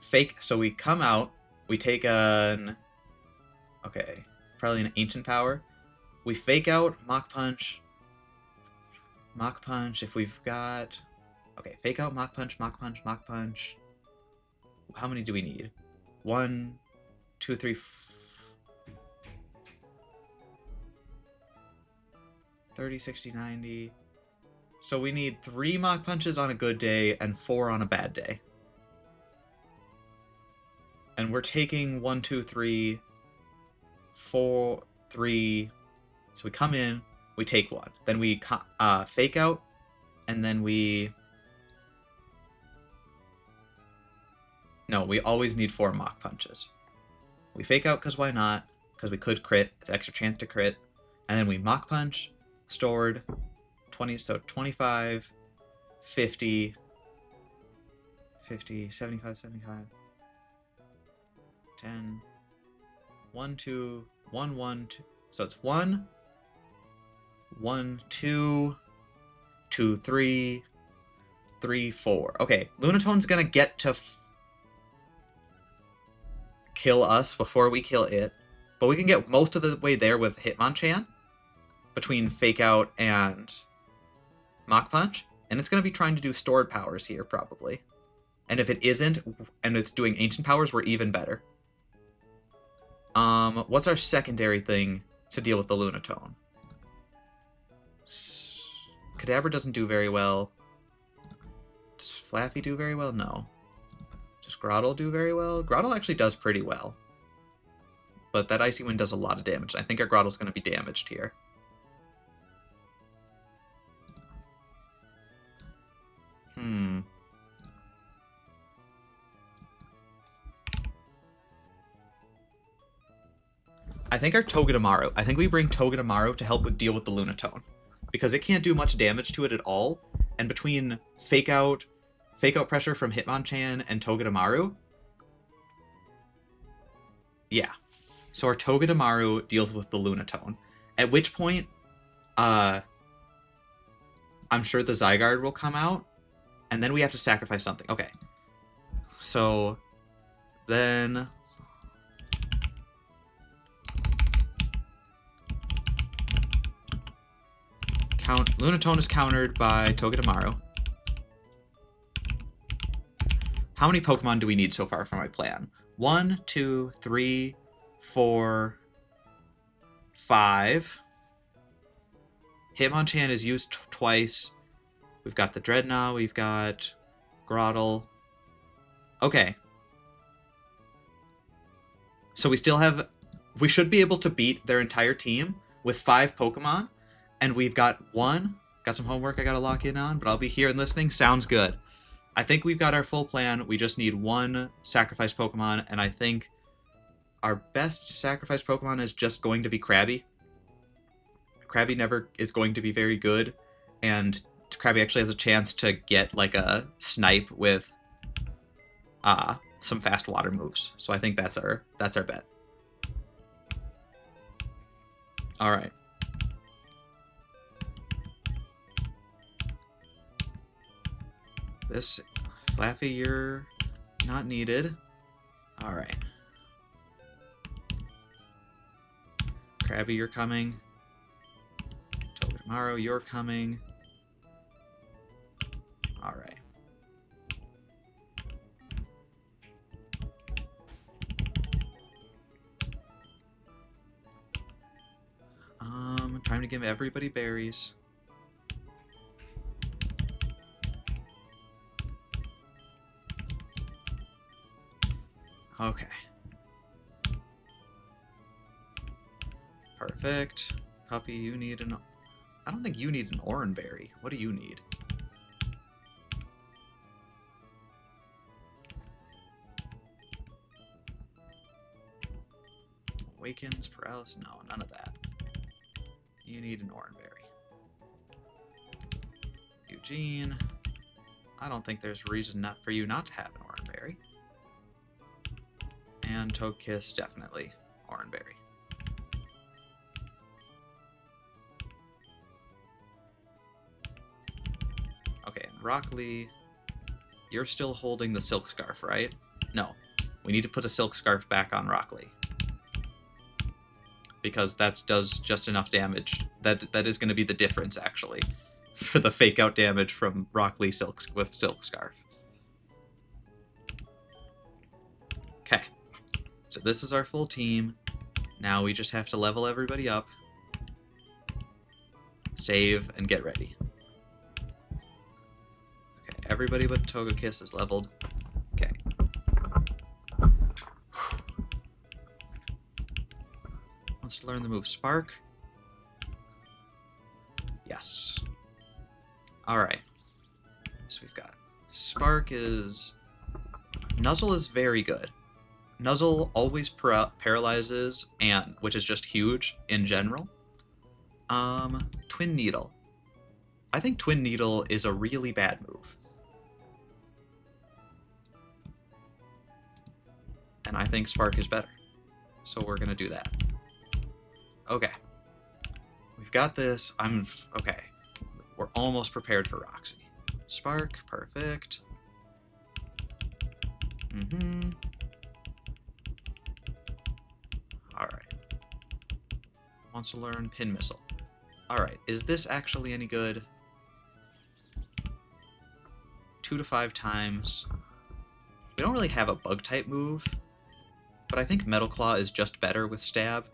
Speaker 1: Fake. So we come out. We take an... Okay, probably an Ancient Power. We fake out Mach Punch. Mach Punch, if we've got... Okay, fake out, Mach Punch, Mach Punch, Mach Punch. How many do we need? 1, 2, 3, 30, 60, 90. So we need 3 Mach Punches on a good day and 4 on a bad day. And we're taking 1, 2, 3, 4, 3. So we come in, we take 1. Then we fake out, and then we... No, we always need 4 Mach Punches. We fake out because why not? Because we could crit. It's extra chance to crit. And then we Mach Punch, stored, 20, so 25, 50, 50, 75, 75, 10, 1, 2, 1, 1, 2. So it's 1, 1, 2, 2, 3, 3, 4. Okay, Lunatone's gonna get to kill us before we kill it, but we can get most of the way there with Hitmonchan between Fake Out and Mach Punch, and it's going to be trying to do stored powers here, probably. And if it isn't, and it's doing ancient powers, we're even better. What's our secondary thing to deal with the Lunatone? Kadabra doesn't do very well. Does Flaffy do very well? No. Does Grotle do very well? Grotle actually does pretty well. But that Icy Wind does a lot of damage. I think our Grotle's going to be damaged here. I think our Togedemaru. I think we bring Togedemaru to help deal with the Lunatone. Because it can't do much damage to it at all. And between Fake Out pressure from Hitmonchan and Togedemaru. Yeah. So our Togedemaru deals with the Lunatone. At which point, I'm sure the Zygarde will come out. And then we have to sacrifice something. Okay. So then... Lunatone is countered by Togedemaru. How many Pokemon do we need so far for my plan? 1, 2, 3, 4, 5. Hitmonchan is used twice. We've got the Dreadnought. We've got Grotle. Okay. So we still have... We should be able to beat their entire team with 5 Pokemon. And we've got 1. Got some homework I gotta lock in on, but I'll be here and listening. Sounds good. I think we've got our full plan. We just need 1 sacrifice Pokemon, and I think our best sacrifice Pokemon is just going to be Krabby. Krabby never is going to be very good, and Krabby actually has a chance to get like a snipe with some fast water moves. So I think that's our bet. All right. This, Flaffy, you're not needed. All right. Krabby, you're coming. Togedemaru, you're coming. All right. I'm trying to give everybody berries. Okay. Perfect. Puppy, you need an... I don't think you need an Oranberry. What do you need? Awakens, paralysis? No, none of that. You need an Oranberry. Eugene. I don't think there's a reason not for you not to have an Oranberry. And Togekiss, definitely Oranberry. Okay, and Rock Lee, you're still holding the Silk Scarf, right? No, we need to put a Silk Scarf back on Rock Lee. Because that does just enough damage. That is going to be the difference, actually. for the fake out damage from Rock Lee with Silk Scarf. Okay, so this is our full team. Now we just have to level everybody up, save, and get ready. Okay, everybody but Togekiss is leveled. Okay. Wants to learn the move Spark. Yes. Alright. So we've got Spark is... Nuzzle is very good. Nuzzle always paralyzes, and which is just huge in general. Twin Needle. I think Twin Needle is a really bad move. And I think Spark is better. So we're gonna do that. Okay. We've got this. Okay. We're almost prepared for Roxy. Spark, perfect. Alright. Wants to learn Pin Missile. Alright, is this actually any good? 2 to 5 times. We don't really have a bug-type move, but I think Metal Claw is just better with Stab.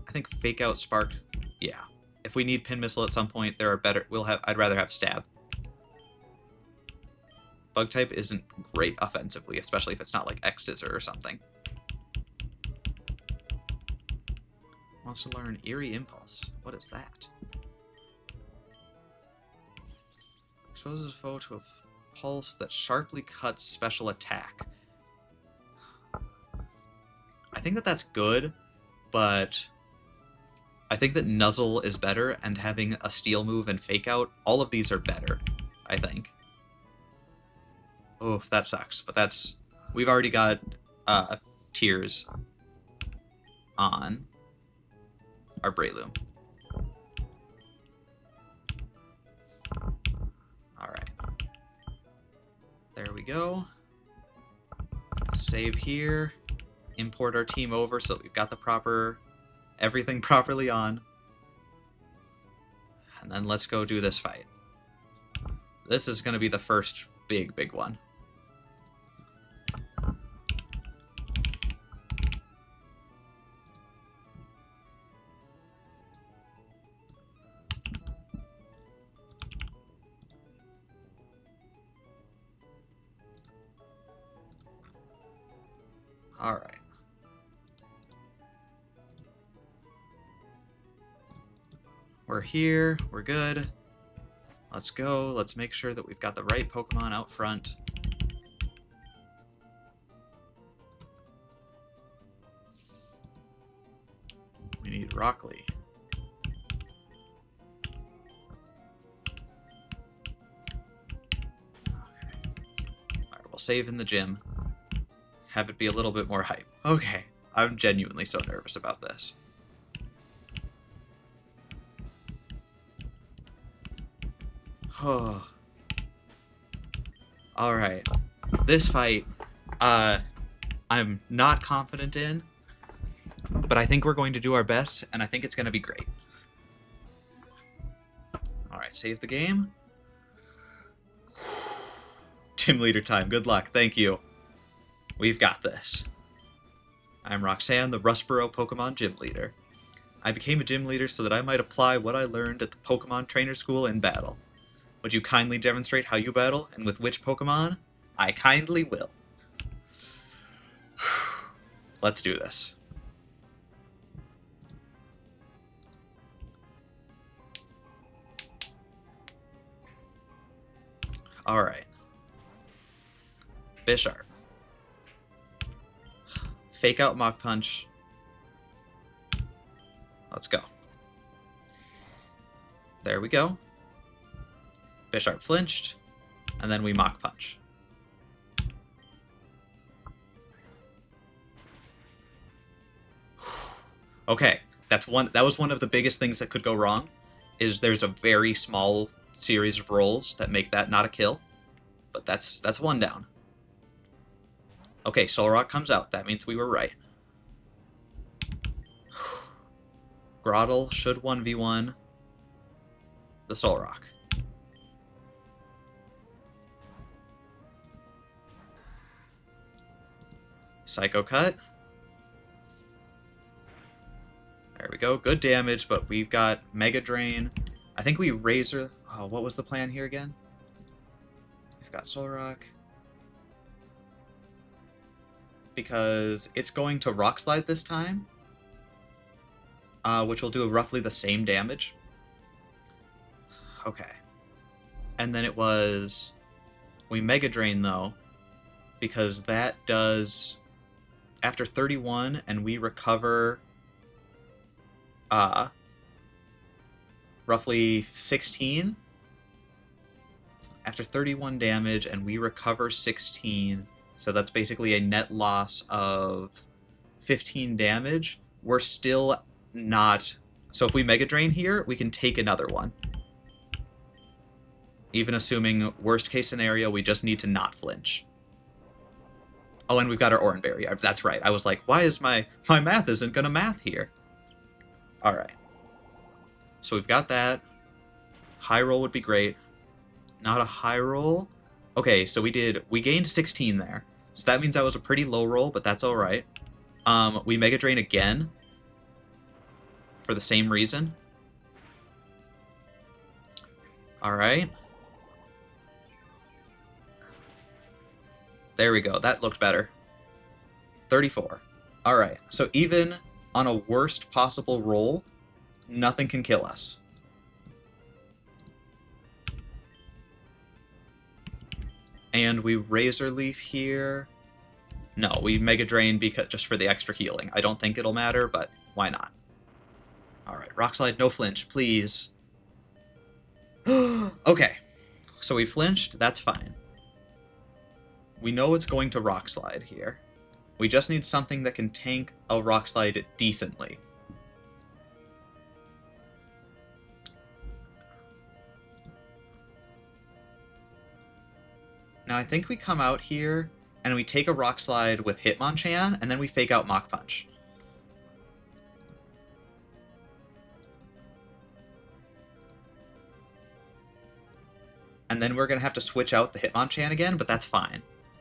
Speaker 1: I think Fake Out Spark, yeah. If we need Pin Missile at some point, there are better. I'd rather have Stab. Bug-type isn't great offensively, especially if it's not like X-Scissor or something. Wants to learn Eerie Impulse. What is that? Exposes a foe to a pulse that sharply cuts special attack. I think that that's good, but I think that Nuzzle is better, and having a Steel move and Fake Out, all of these are better, I think. Oh, that sucks, but that's... We've already got Tears on our Breloom. Alright. There we go. Save here. Import our team over so that we've got the everything properly on. And then let's go do this fight. This is going to be the first big one. Alright. We're here, we're good. Let's go, let's make sure that we've got the right Pokemon out front. We need Rock Lee. Okay. Alright, we'll save in the gym. Have it be a little bit more hype. Okay, I'm genuinely so nervous about this. Oh. Alright. This fight, I'm not confident in, but I think we're going to do our best, and I think it's going to be great. Alright, save the game. Gym leader time. Good luck. Thank you. We've got this. I'm Roxanne, the Rustboro Pokemon Gym Leader. I became a gym leader so that I might apply what I learned at the Pokemon Trainer School in battle. Would you kindly demonstrate how you battle, and with which Pokemon? I kindly will. Let's do this. Alright. Bisharp. Fake Out Mach Punch. Let's go. There we go. Bisharp flinched, and then we Mach Punch. Okay, that was one of the biggest things that could go wrong, is there's a very small series of rolls that make that not a kill, but that's one down. Okay, Solrock comes out. That means we were right. Grotle should 1v1 the Solrock. Psycho Cut. There we go. Good damage, but we've got Mega Drain. I think we Razor... Oh, what was the plan here again? We've got Soul Rock. Because it's going to Rock Slide this time, which will do roughly the same damage. Okay. And then it was... We Mega Drain, though, because that does... After 31, and we recover... roughly 16. After 31 damage, and we recover 16, so that's basically a net loss of 15 damage. We're still not... So if we Mega Drain here, we can take another one. Even assuming worst case scenario, we just need to not flinch. Oh, and we've got our Oranberry. That's right. I was like, why is my math isn't gonna math here? Alright. So we've got that. High roll would be great. Not a high roll. Okay, so we gained 16 there. So that means that was a pretty low roll, but that's alright. We Mega Drain again. For the same reason. Alright. There we go. That looked better. 34. Alright, so even on a worst possible roll, nothing can kill us. And we Razor Leaf here. No, we Mega Drain because just for the extra healing. I don't think it'll matter, but why not? Alright, Rock Slide, no flinch, please. Okay, so we flinched, that's fine. We know it's going to Rock Slide here. We just need something that can tank a Rock Slide decently. Now I think we come out here, and we take a Rock Slide with Hitmonchan, and then we fake out Mach Punch. And then we're going to have to switch out the Hitmonchan again, but that's fine.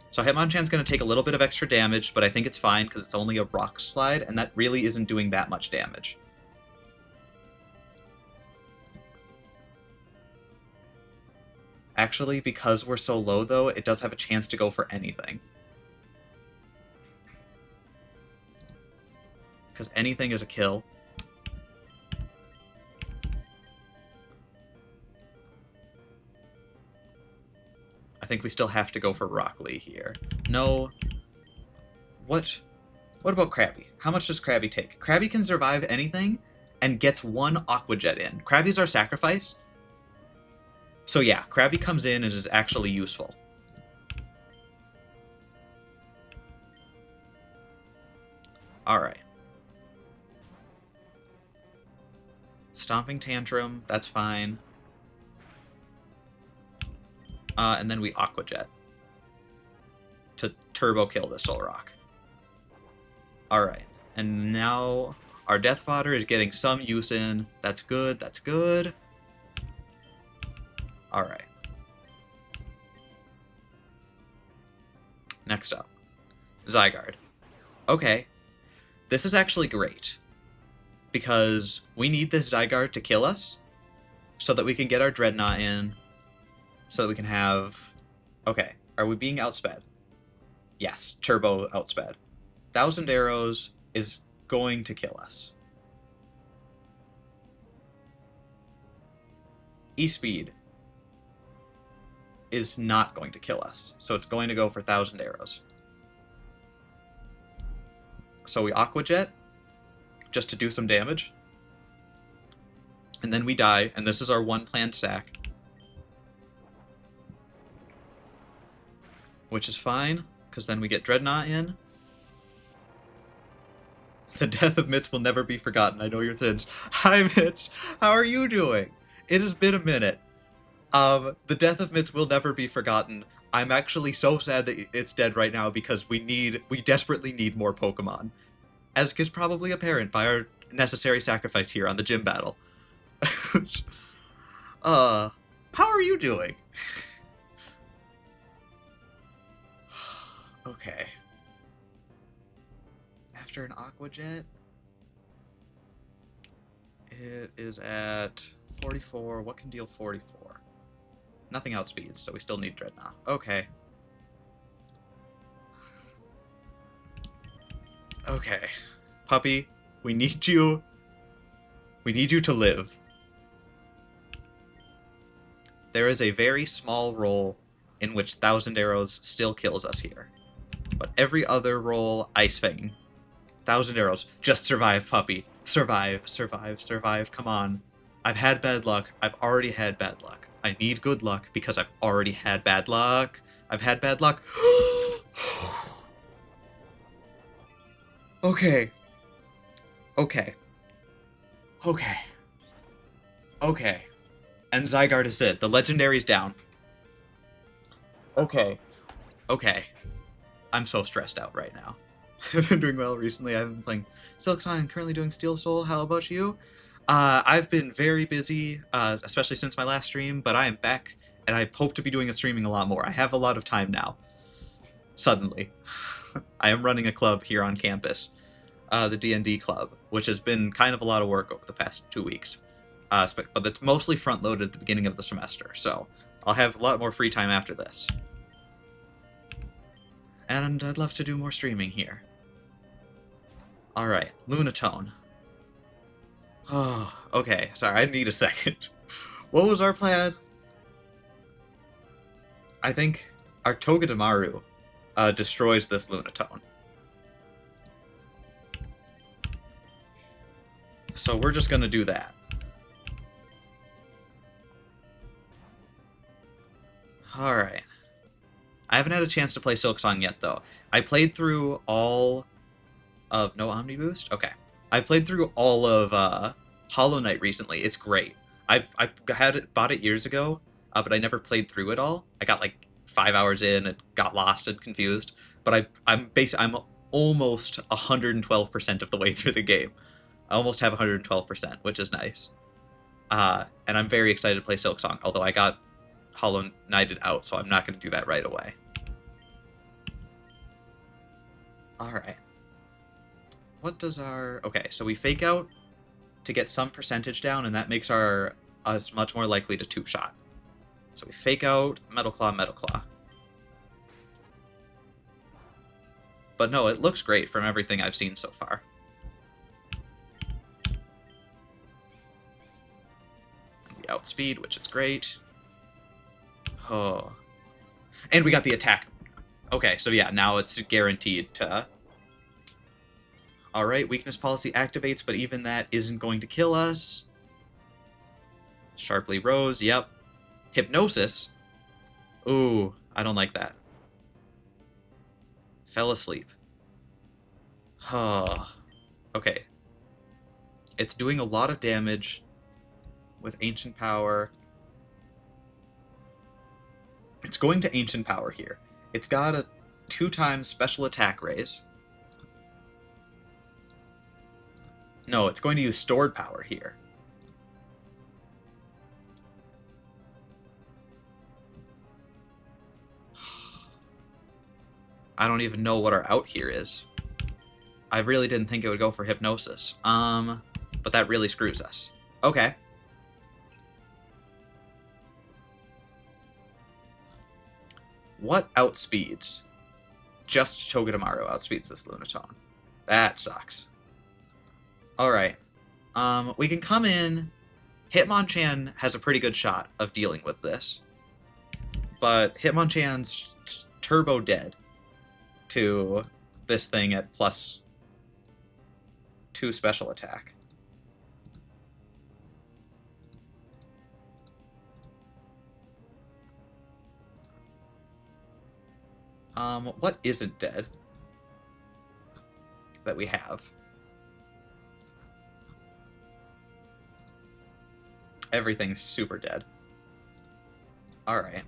Speaker 1: So Hitmonchan's going to take a little bit of extra damage, but I think it's fine because it's only a Rock Slide, and that really isn't doing that much damage. Actually, because we're so low, though, it does have a chance to go for anything. Because anything is a kill. I think we still have to go for Rock Lee here. No. What about Krabby? How much does Krabby take? Krabby can survive anything and gets one Aqua Jet in. Krabby's our sacrifice. So yeah, Krabby comes in and is actually useful. Alright. Stomping Tantrum, that's fine. And then we Aqua Jet to turbo kill the Soul Rock. Alright, and now our Death Fodder is getting some use in. That's good, that's good. Alright. Next up, Zygarde. Okay, this is actually great, because we need this Zygarde to kill us, so that we can get our Dreadnought in, so that we can have... Okay, are we being outsped? Yes, turbo outsped. 1,000 Arrows is going to kill us. E-Speed is not going to kill us, so it's going to go for 1,000 Arrows. So we Aqua Jet, just to do some damage. And then we die, and this is our one planned stack. Which is fine, because then we get Dreadnought in. The death of Mitz will never be forgotten. I know you're thin. Hi, Mitz. How are you doing? It has been a minute. The death of Mitz will never be forgotten. I'm actually so sad that it's dead right now because we desperately need more Pokemon. As is probably apparent by our necessary sacrifice here on the gym battle. How are you doing? Okay. faster in Aqua Jet? It is at 44. What can deal 44? Nothing outspeeds, so we still need Dreadnought. Okay. Okay. Puppy, we need you. We need you to live. There is a very small roll in which Thousand Arrows still kills us here. But every other roll, Ice Fang. Thousand Arrows. Just survive, puppy. Survive, survive, survive. Come on. I've had bad luck. I've already had bad luck. I need good luck because I've already had bad luck. I've had bad luck. Okay. Okay. Okay. Okay. And Zygarde is it. The legendary's down. Okay. Okay. I'm so stressed out right now. I've been doing well recently. I've been playing Silksong. I'm currently doing Steel Soul. How about you? I've been very busy, especially since my last stream, but I am back, and I hope to be doing streaming a lot more. I have a lot of time now. Suddenly. I am running a club here on campus, the D&D club, which has been kind of a lot of work over the past 2 weeks. But it's mostly front-loaded at the beginning of the semester, so I'll have a lot more free time after this. And I'd love to do more streaming here. Alright, Lunatone. Oh, okay. Sorry, I need a second. What was our plan? I think our Togedemaru destroys this Lunatone. So we're just gonna do that. Alright. I haven't had a chance to play Silksong yet, though. I played through all of... No Omni Boost? Okay. I played through all of Hollow Knight recently. It's great. I bought it years ago, but I never played through it all. I got like 5 hours in and got lost and confused. But I'm almost 112% of the way through the game. I almost have 112%, which is nice. And I'm very excited to play Silksong, although I got Hollow Knighted out, so I'm not going to do that right away. Alright. What does our... Okay, so we fake out to get some percentage down, and that makes us much more likely to two-shot. So we fake out, Metal Claw, Metal Claw. But no, it looks great from everything I've seen so far. We outspeed, which is great. Oh. And we got the attack. Okay, so yeah, now it's guaranteed to... Alright, weakness policy activates, but even that isn't going to kill us. Sharply Rose, yep. Hypnosis? Ooh, I don't like that. Fell asleep. Oh. Okay. It's doing a lot of damage with Ancient Power. It's going to Ancient Power here. It's got a 2x special attack raise. No, it's going to use Stored Power here. I don't even know what our out here is. I really didn't think it would go for Hypnosis. But that really screws us. Okay. What outspeeds? Just Togedemaru outspeeds this Lunatone. That sucks. Alright. We can come in. Hitmonchan has a pretty good shot of dealing with this. But Hitmonchan's turbo dead to this thing at +2 special attack. What isn't dead that we have? Everything's super dead. Alright.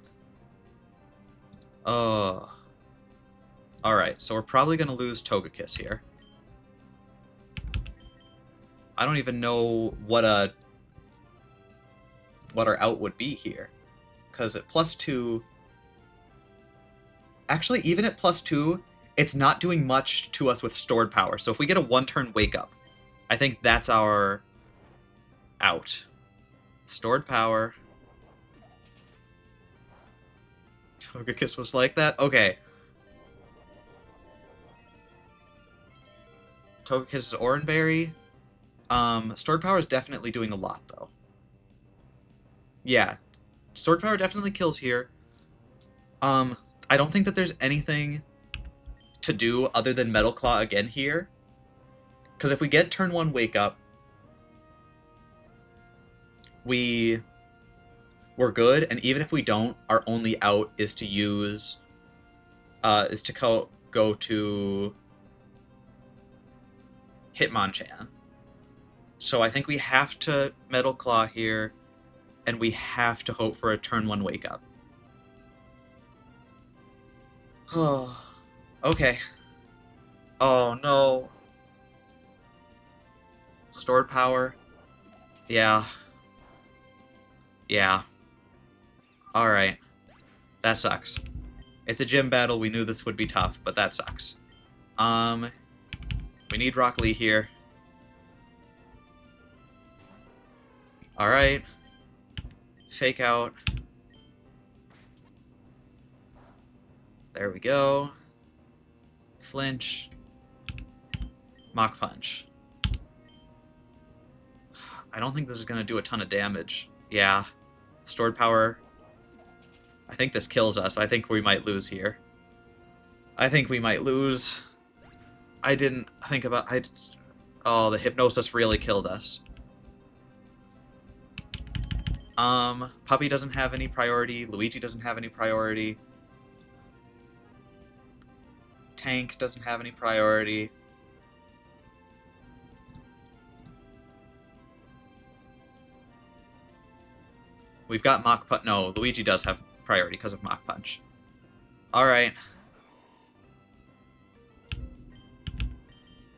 Speaker 1: Oh. Alright, so we're probably going to lose Togekiss here. I don't even know what our out would be here. Because at +2... Actually, even at +2, it's not doing much to us with stored power. So if we get a 1-turn wake up, I think that's our out. Stored power. Togekiss was like that? Okay. Togekiss is Oranberry. Stored power is definitely doing a lot, though. Yeah. Stored power definitely kills here. I don't think that there's anything to do other than Metal Claw again here. Because if we get turn 1 wake up, we're good, and even if we don't, our only out is to use go to Hitmonchan. So I think we have to Metal Claw here, and we have to hope for a turn 1 wake up. Oh, okay. Oh no. Stored power. Yeah. Yeah. Alright. That sucks. It's a gym battle. We knew this would be tough, but that sucks. We need Rock Lee here. Alright. Fake out. There we go. Flinch. Mach Punch. I don't think this is going to do a ton of damage. Yeah. Stored power. I think this kills us. I think we might lose here. I think we might lose. I didn't think about... Oh, the Hypnosis really killed us. Puppy doesn't have any priority. Luigi doesn't have any priority. Tank doesn't have any priority. We've got Mach Punch. No, Luigi does have priority because of Mach Punch. Alright.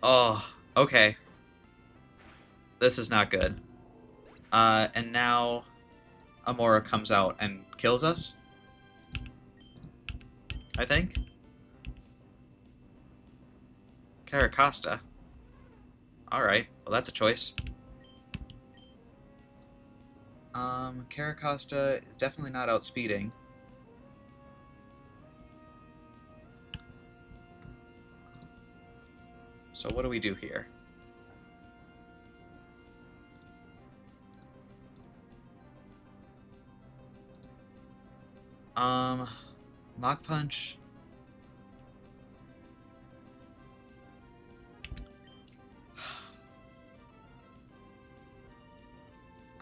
Speaker 1: Oh, okay. This is not good. And now Amora comes out and kills us? I think? Caracosta. Alright, well that's a choice. Caracosta is definitely not outspeeding. So what do we do here? Mach Punch.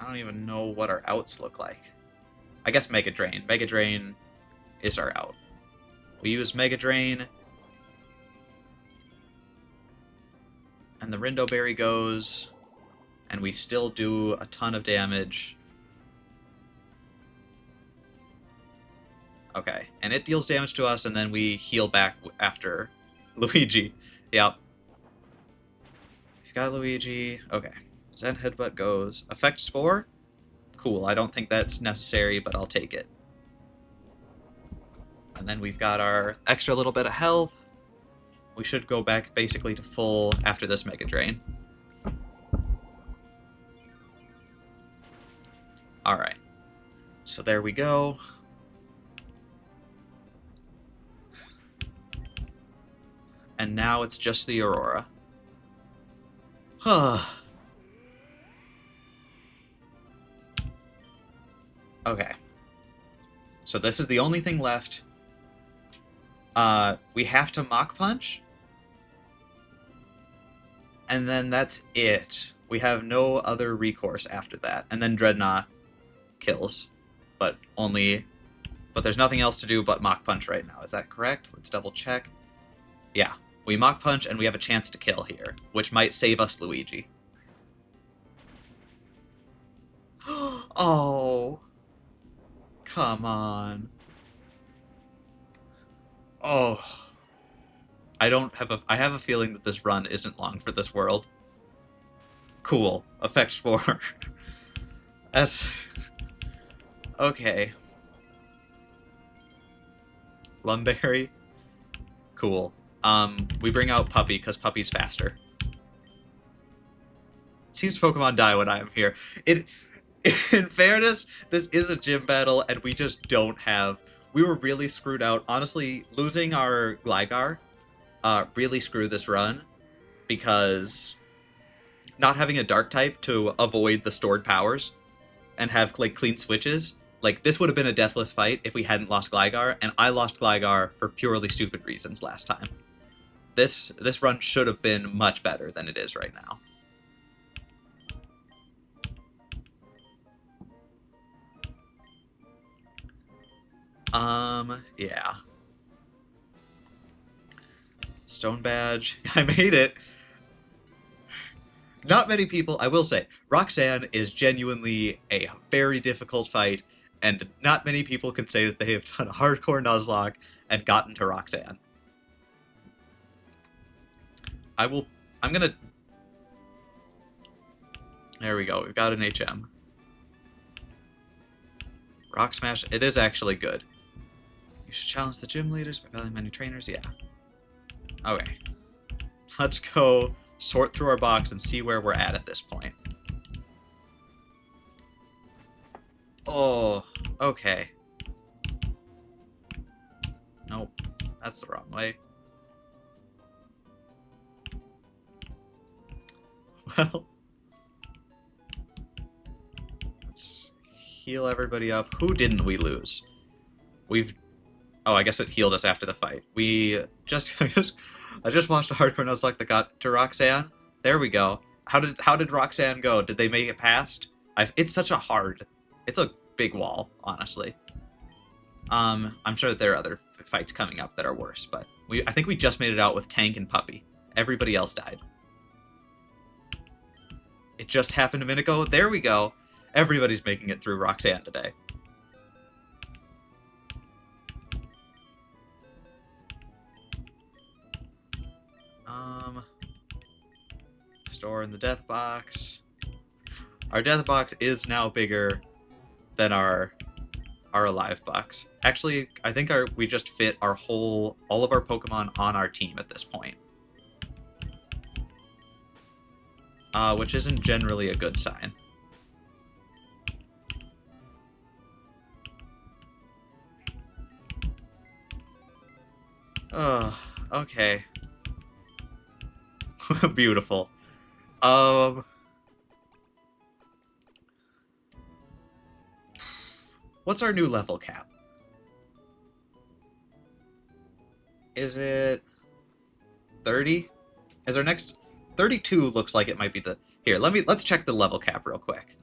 Speaker 1: I don't even know what our outs look like. I guess Mega Drain. Mega Drain is our out. We use Mega Drain. And the Rindo Berry goes. And we still do a ton of damage. Okay. And it deals damage to us, and then we heal back after Luigi. Yep. We've got Luigi. Okay. Zen Headbutt goes. Effect Spore? Cool. I don't think that's necessary, but I'll take it. And then we've got our extra little bit of health. We should go back basically to full after this Mega Drain. Alright. So there we go. And now it's just the Aurora. Okay. So this is the only thing left. We have to Mach Punch. And then that's it. We have no other recourse after that. And then Dreadnought kills. But there's nothing else to do but Mach Punch right now. Is that correct? Let's double check. Yeah. We Mach Punch and we have a chance to kill here, which might save us Luigi. Oh. Come on. Oh. I have a feeling that this run isn't long for this world. Cool. Effect 4. Okay. Lumberry. Cool. We bring out Puppy because Puppy's faster. Seems Pokemon die when I am here. It, in fairness, this is a gym battle, and we just don't have. We were really screwed out. Honestly, losing our Gligar really screwed this run because not having a Dark type to avoid the stored powers and have like clean switches. Like this would have been a deathless fight if we hadn't lost Gligar, and I lost Gligar for purely stupid reasons last time. This run should have been much better than it is right now. Yeah. Stone badge. I made it. Not many people, I will say, Roxanne is genuinely a very difficult fight, and not many people can say that they have done a hardcore Nuzlocke and gotten to Roxanne. I'm gonna... There we go, we've got an HM. Rock Smash, it is actually good. You should challenge the gym leaders by battling many trainers, yeah. Okay. Let's go sort through our box and see where we're at this point. Oh, okay. Nope, that's the wrong way. Well, let's heal everybody up. Who didn't we lose? Oh, I guess it healed us after the fight. I just watched a hardcore Nuzlocke that got to Roxanne. There we go. How did Roxanne go? Did they make it past? It's a big wall, honestly. I'm sure that there are other fights coming up that are worse, but I think we just made it out with Tank and Puppy. Everybody else died. It just happened a minute ago. There we go. Everybody's making it through Roxanne today. Store in the death box. Our death box is now bigger than our alive box. Actually, I think we just fit all of our Pokemon on our team at this point. Which isn't generally a good sign. Oh, okay. Beautiful. What's our new level cap? Is it 30? Is our next 32 looks like it might be the here, let's check the level cap real quick.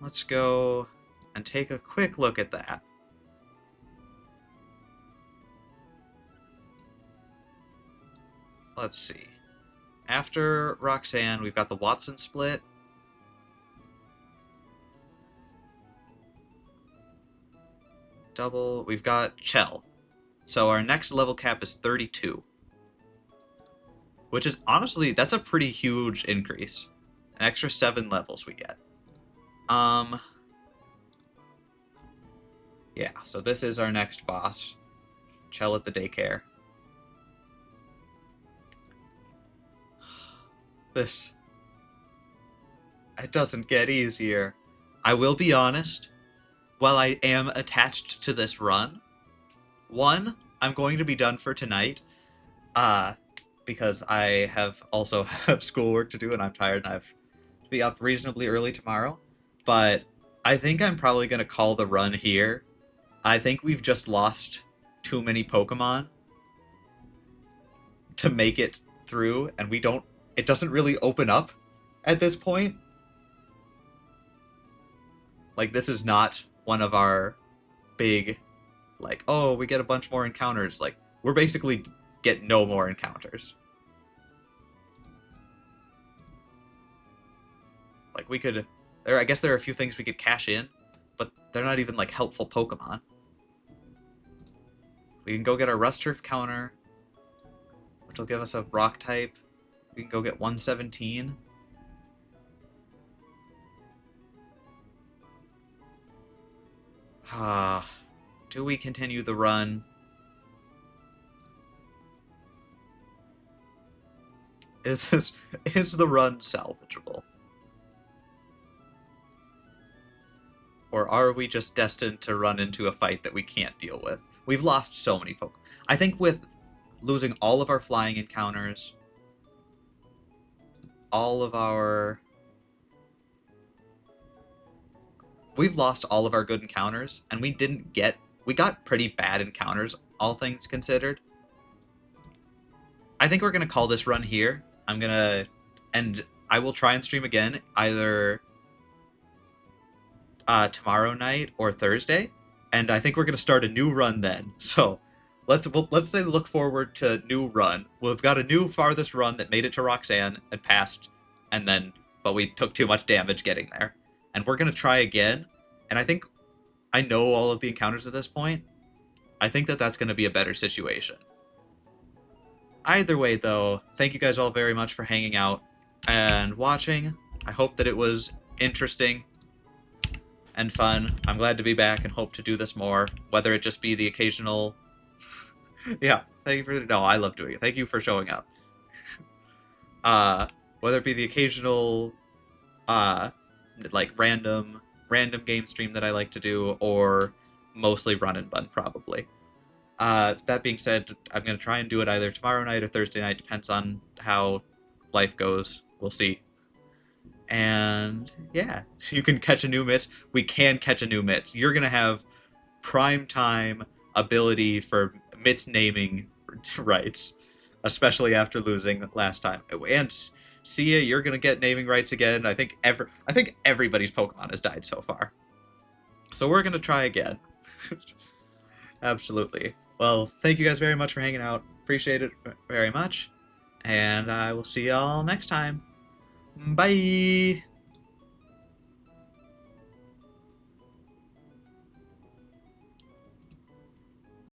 Speaker 1: Let's go and take a quick look at that. Let's see. After Roxanne, we've got the Watson split. Double. We've got Chell. So our next level cap is 32. Which is, honestly, that's a pretty huge increase. An extra 7 levels we get. Yeah, so this is our next boss. Chell at the daycare. It doesn't get easier. I will be honest, while I am attached to this run, one, I'm going to be done for tonight, because I also have schoolwork to do and I'm tired and I have to be up reasonably early tomorrow. But I think I'm probably going to call the run here. I think we've just lost too many Pokemon to make it through, and it doesn't really open up at this point. Like, this is not one of our big, like, oh, we get a bunch more encounters. Like, we're basically get no more encounters. Like, I guess there are a few things we could cash in, but they're not even, like, helpful Pokemon. We can go get our Rust Turf counter, which will give us a Rock type. We can go get 117. Do we continue the run? Is this is the run salvageable? Or are we just destined to run into a fight that we can't deal with? We've lost so many Pokemon. I think with losing all of our flying encounters, all of our... We've lost all of our good encounters, and we didn't get... We got pretty bad encounters, all things considered. I think we're going to call this run here. I'm going to... And I will try and stream again, either tomorrow night or Thursday, and I think we're gonna start a new run then. So let's say look forward to new run. We've got a new farthest run that made it to Roxanne and passed, and then but we took too much damage getting there, and we're gonna try again. And I think I know all of the encounters at this point. I think that that's gonna be a better situation. Either way, though, thank you guys all very much for hanging out and watching. I hope that it was interesting and fun. I'm glad to be back and hope to do this more, whether it just be the occasional... Yeah, thank you for... No, I love doing it. Thank you for showing up. Whether it be the occasional, like, random game stream that I like to do, or mostly run and bun, probably. That being said, I'm going to try and do it either tomorrow night or Thursday night, depends on how life goes. We'll see. And yeah, so you can catch a new Mitts. We can catch a new Mitts. You're gonna have prime time ability for Mitts naming rights, especially after losing last time. And Sia, you're gonna get naming rights again. I think everybody's Pokemon has died so far. So we're gonna try again. Absolutely. Well, thank you guys very much for hanging out. Appreciate it very much. And I will see y'all next time. Bye!